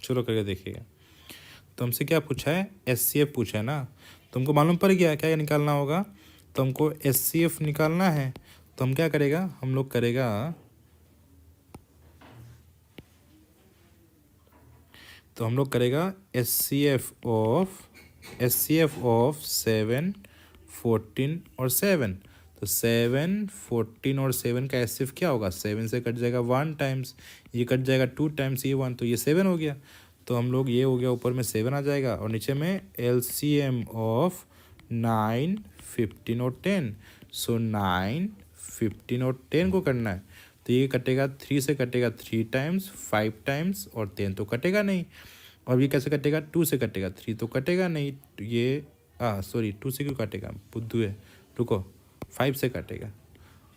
चलो करके देखिएगा। तो हमसे क्या पूछा है, एचसीएफ पूछा है ना। तुमको मालूम पड़ गया क्या निकालना होगा। तो हमको एचसीएफ निकालना है तो हम क्या करेगा, हम लोग करेगा, तो हम लोग करेगा एचसीएफ ऑफ 7, 14 और 7। तो 7, 14 और 7 का एचसीएफ क्या होगा, 7 से कट जाएगा 1 टाइम्स, ये कट जाएगा 2 टाइम्स ये 1, तो ये 7 हो गया। तो हम लोग ये हो गया, ऊपर में 7 आ जाएगा और नीचे में एलसीएम ऑफ 9, 15 और 10। सो 9, 15 और 10 को करना है। तो ये कटेगा 3 से कटेगा 3 टाइम्स, 5 टाइम्स और 10 तो कटेगा नहीं। और ये कैसे कटेगा, 2 से कटेगा 3 तो कटेगा नहीं। तो ये सॉरी 2 से क्यों काटेगा, बुद्धू है, रुको, 5 से काटेगा,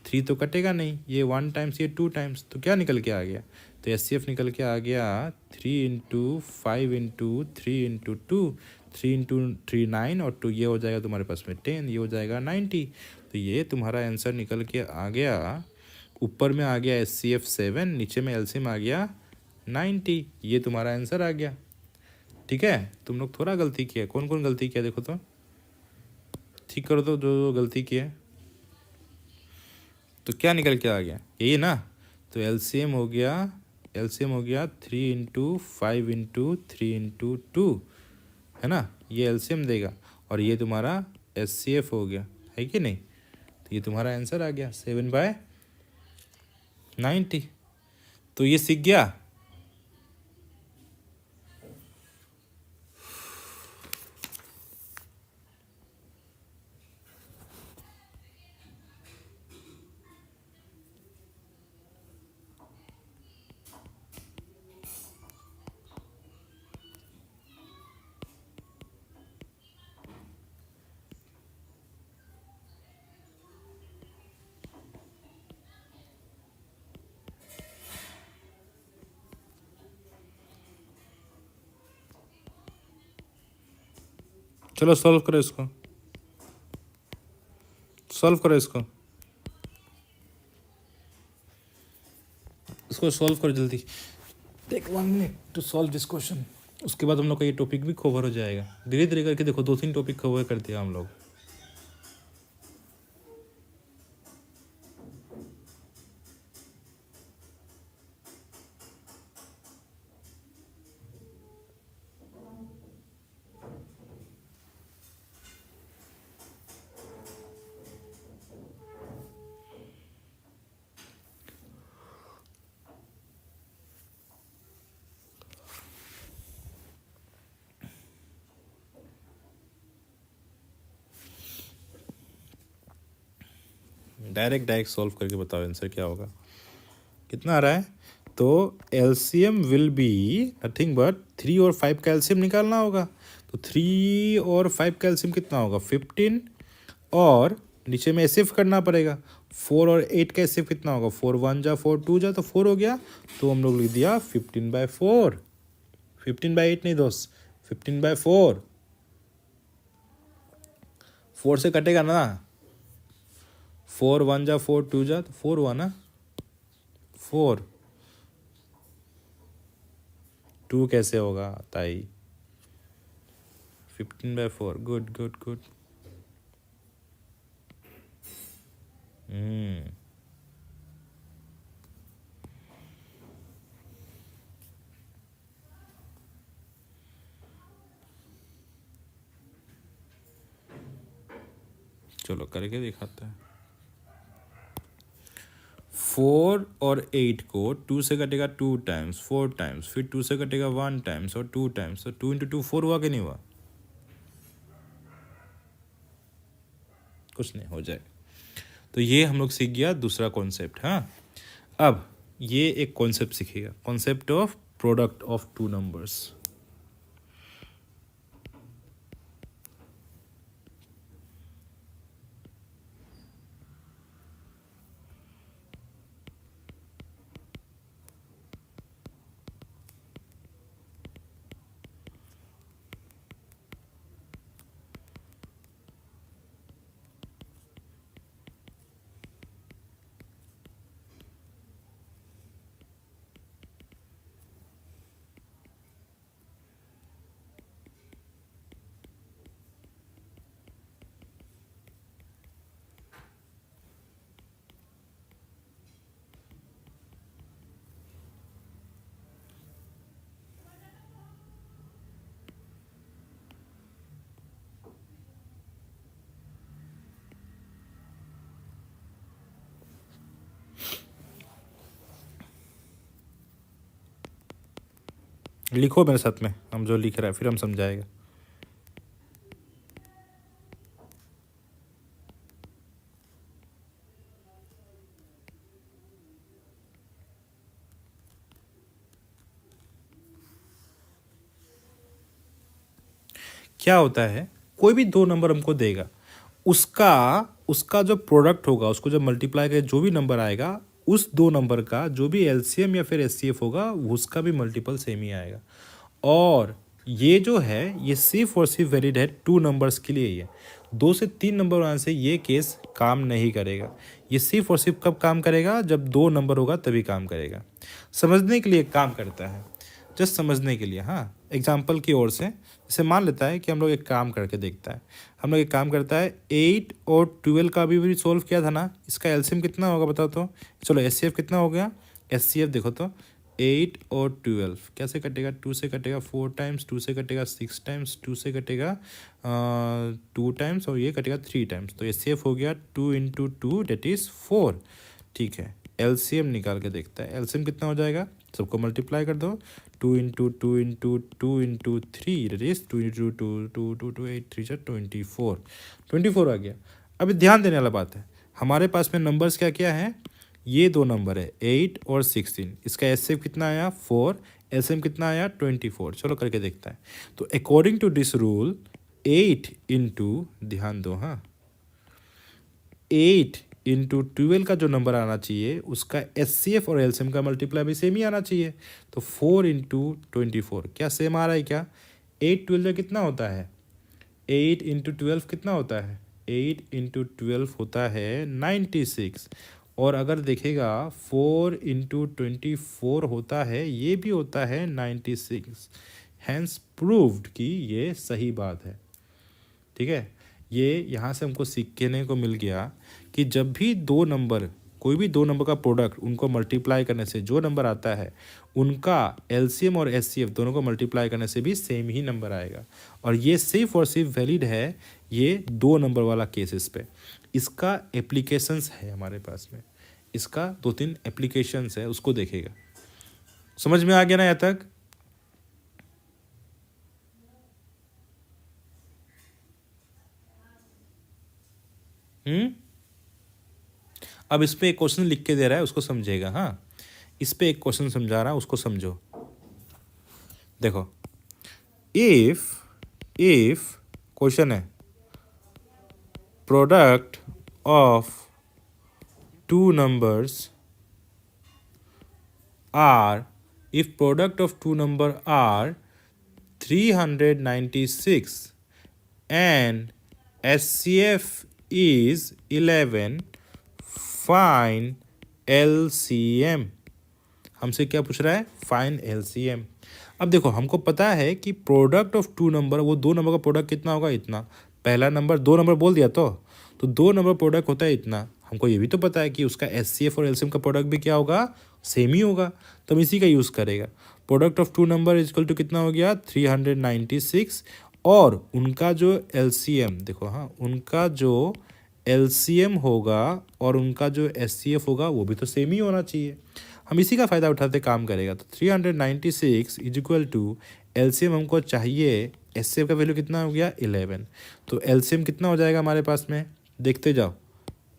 3 तो कटेगा नहीं। ये 1 टाइम्स ये 2 टाइम्स, तो क्या निकल के आ गया, तो एचसीएफ निकल के आ गया 3 इंटू 5 इंटू 3 इंटू 2, 3 इंटू 3 9 और 2 ये हो जाएगा तुम्हारे पास में 10, ये हो जाएगा 90। तो ये तुम्हारा आंसर निकल के आ गया। ऊपर में आ गया एचसीएफ 7, नीचे में एलसीएम आ गया 90, ये तुम्हारा आंसर आ गया। ठीक है, तुम लोग थोड़ा गलती किया, कौन कौन गलती किया देखो तो, ठीक करो तो जो जो गलती किया है। तो क्या निकल के आ गया, यही ना। तो एलसीएम हो गया, एलसीएम हो गया 3 × 5 × 3 × 2, है ना, ये एलसीएम देगा। और ये तुम्हारा एचसीएफ हो गया, है कि नहीं। तो ये तुम्हारा आंसर आ गया 7/90। तो ये सीख गया। चलो सॉल्व करो इसको, सॉल्व करो इसको, इसको सॉल्व करो जल्दी। Take 1 minute to solve this question. उसके बाद हम लोग का ये टॉपिक भी कवर हो जाएगा। धीरे धीरे करके देखो 2-3 टॉपिक कवर कर दिया हम लोग। डायरेक्ट सॉल्व करके बताओ आंसर क्या होगा, कितना आ रहा है। तो LCM will be nothing but 3 और 5 का एलसीएम निकालना होगा। तो 3 और 5 का एलसीएम कितना होगा 15, और नीचे में एसएफ करना पड़ेगा। 4 और 8 का एसएफ कितना होगा 4 1 जा 4 2 जा, तो 4 हो गया। तो हम लोग लिख दिया 15/4, 15/8 नहीं दोस्त, 15/4। 4 से कटेगा ना, 4 1 जा 4 2 जा, तो 4 हुआ ना, 4। 2 कैसे होगा ताई, 15/4। Good good good. चलो करके दिखाते हैं। 4 और 8 को 2 से कटेगा 2 टाइम्स, 4 टाइम्स, फिर 2 से कटेगा 1 टाइम्स और 2 टाइम्स, तो 2 × 2 4 हुआ कि नहीं हुआ, कुछ नहीं हो जाए। तो ये हम लोग सीख गया दूसरा कॉन्सेप्ट। हाँ, अब ये एक कॉन्सेप्ट सीखेगा, concept of product of 2 numbers. लिखो मेरे साथ में, हम जो लिख रहा है फिर हम समझाएगा। क्या होता है, कोई भी 2 नंबर हमको देगा, उसका उसका जो प्रोडक्ट होगा, उसको जब मल्टीप्लाई करके जो भी नंबर आएगा, उस 2 नंबर का जो भी एलसीएम या फिर एचसीएफ होगा, उसका भी मल्टीपल सेम ही आएगा। और ये जो है ये सिर्फ और सिर्फ वैलिड है 2 नंबर्स के लिए ही है। 2 से 3 नंबर आने से ये केस काम नहीं करेगा। ये सिर्फ और सिर्फ कब काम करेगा, जब 2 नंबर होगा तभी काम करेगा। समझने के लिए काम करता है। जस्ट समझने के लिए। हाँ, एग्जाम्पल की ओर से जैसे मान लेता है कि हम लोग एक काम करके देखता है, हम लोग एक काम करता है 8 और 12 का भी सॉल्व किया था ना, इसका एलसीएम कितना होगा बताओ तो। चलो एचसीएफ कितना हो गया, एचसीएफ देखो तो 8 और 12 कैसे कटेगा, 2 से कटेगा 4 टाइम्स, 2 से कटेगा 6 टाइम्स, 2 से कटेगा 2 टाइम्स और ये कटेगा 3 टाइम्स। तो एचसीएफ हो गया 2 इंटू 2 डेट इज़ 4। ठीक है, एलसीएम निकाल के देखता है, एलसीएम कितना हो जाएगा, सबको मल्टीप्लाई कर दो, 2 into 2 into 2 into 3 that is 2 into 2 2 2 2 8 3 24 24 आ गया। अभी ध्यान देने वाला बात है, हमारे पास में नंबर्स क्या क्या है, ये दो नंबर है 8 और 16, इसका एचसीएफ कितना आया 4, एलसीएम कितना आया 24। चलो करके देखता है। तो according to this rule 8 into, ध्यान दो हाँ, 8 इंटू 12 का जो नंबर आना चाहिए उसका एचसीएफ और एलसीएम का मल्टीप्लाई भी सेम ही आना चाहिए। तो 4 इंटू 24 क्या सेम आ रहा है क्या, 8 12 कितना होता है, 8 इंटू 12 कितना होता है, 8 इंटू 12 होता है 96। और अगर देखेगा 4 इंटू 24 होता है, ये भी होता है 96। हैंस प्रूव्ड कि ये सही बात है। ठीक है, ये यहाँ से हमको सीखने को मिल गया कि जब भी दो नंबर, कोई भी दो नंबर का प्रोडक्ट, उनको मल्टीप्लाई करने से जो नंबर आता है उनका एलसीएम और एचसीएफ दोनों को मल्टीप्लाई करने से भी सेम ही नंबर आएगा। और ये सिर्फ और सिर्फ वैलिड है ये दो नंबर वाला केसेस पे। इसका एप्लीकेशंस है हमारे पास में, इसका 2-3 एप्लीकेशंस है, उसको देखेगा। समझ में आ गया ना यहाँ तक। अब इस पे एक क्वेश्चन लिख के दे रहा है, उसको समझेगा। हाँ, इस पे एक क्वेश्चन समझा रहा है, उसको समझो। देखो, इफ क्वेश्चन है product of two numbers are, if product of two number are 396 and HCF is 11, find LCM। हमसे क्या पूछ रहा है, फाइन LCM। अब देखो, हमको पता है कि प्रोडक्ट ऑफ टू नंबर, वो दो नंबर का प्रोडक्ट कितना होगा, इतना। पहला नंबर, दो नंबर बोल दिया तो दो नंबर प्रोडक्ट होता है इतना। हमको ये भी तो पता है कि उसका HCF और LCM का प्रोडक्ट भी क्या होगा, सेम ही होगा। तो हम इसी का यूज़ करेगा। Product of two number is equal to कितना हो गया 396, और उनका जो LCM देखो, हाँ, उनका जो LCM होगा और उनका जो HCF होगा वो भी तो सेम ही होना चाहिए। हम इसी का फ़ायदा उठाते काम करेगा। तो 396 इज इक्वल टू LCM हमको चाहिए, HCF का वैल्यू कितना हो गया 11। तो LCM कितना हो जाएगा हमारे पास में, देखते जाओ।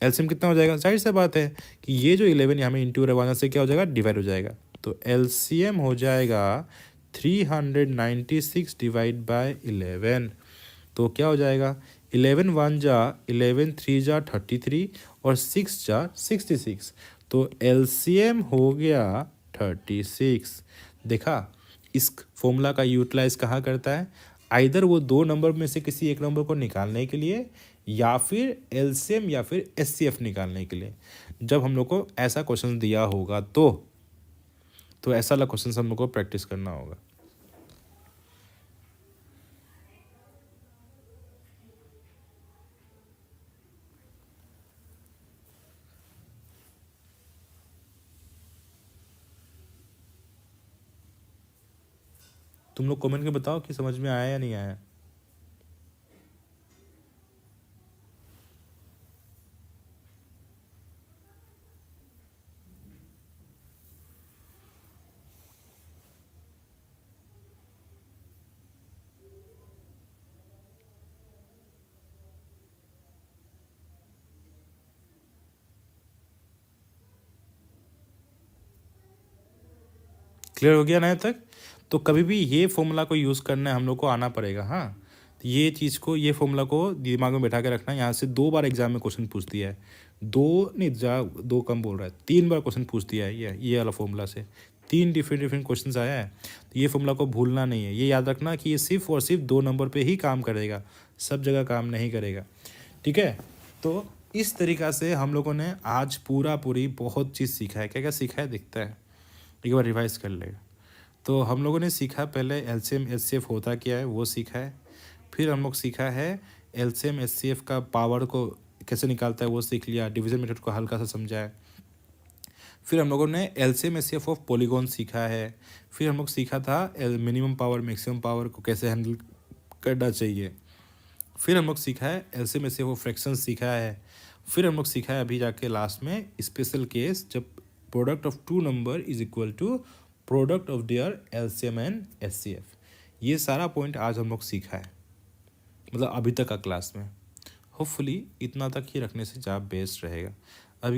LCM कितना हो जाएगा, जाहिर सी बात है कि ये जो 11 यहाँ में इंटू रवाना से क्या हो जाएगा, डिवाइड हो जाएगा। तो LCM हो जाएगा 396 डिवाइड बाय 11। तो क्या हो जाएगा, 11 1 जा 11 3 जा 33 और 6 जा 66। तो LCM हो गया 36। देखा, इस फॉर्मूला का यूटिलाइज कहाँ करता है, आइदर वो दो नंबर में से किसी एक नंबर को निकालने के लिए, या फिर LCM या फिर HCF निकालने के लिए। जब हम लोग को ऐसा क्वेश्चन दिया होगा तो ऐसा वाला क्वेश्चन हम लोग को प्रैक्टिस करना होगा। तुम लोग कमेंट में बताओ कि समझ में आया या नहीं आया। क्लियर हो गया ना तक। तो कभी भी ये फॉर्मूला को यूज़ करना है हम लोग को आना पड़ेगा। हाँ, तो ये चीज़ को, ये फॉर्मूला को दिमाग में बैठा के रखना। यहाँ से 2 बार एग्जाम में क्वेश्चन पूछ दिया है, 2 नहीं, 2 कम बोल रहा है, 3 बार क्वेश्चन पूछ दिया है ये वाला फॉर्मूला से। 3 डिफरेंट क्वेश्चन आया है। तो ये फॉर्मूला को भूलना नहीं है, ये याद रखना कि ये सिर्फ और सिर्फ 2 नंबर पर ही काम करेगा, सब जगह काम नहीं करेगा। ठीक है, तो इस तरीक़ा से हम लोगों ने आज पूरी बहुत चीज़ सीखा है। क्या क्या सीखा है दिखता है, एक बार रिवाइज कर लेगा। तो हम लोगों ने सीखा पहले एलसीएम एचसीएफ होता क्या है वो सीखा है, फिर हम लोग सीखा है एलसीएम एचसीएफ का पावर को कैसे निकालता है वो सीख लिया, डिवीजन मेथड को हल्का सा समझा है। फिर हम लोगों ने एलसीएम एचसीएफ ऑफ पॉलीगॉन सीखा है। फिर हम लोग सीखा था मिनिमम पावर मैक्सिमम पावर को कैसे हैंडल करना चाहिए। फिर हम लोग सीखा है एलसीएम एचसीएफ ऑफ फ्रैक्शन सीखा है। फिर हम लोग सीखा है अभी जाके लास्ट में स्पेशल केस जब product of two number is equal to product of their LCM and HCF. ये सारा पॉइंट आज हम लोग सीखा है, मतलब अभी तक का क्लास में। होपफुली इतना तक ही रखने से ज़्यादा बेस्ट रहेगा। अभी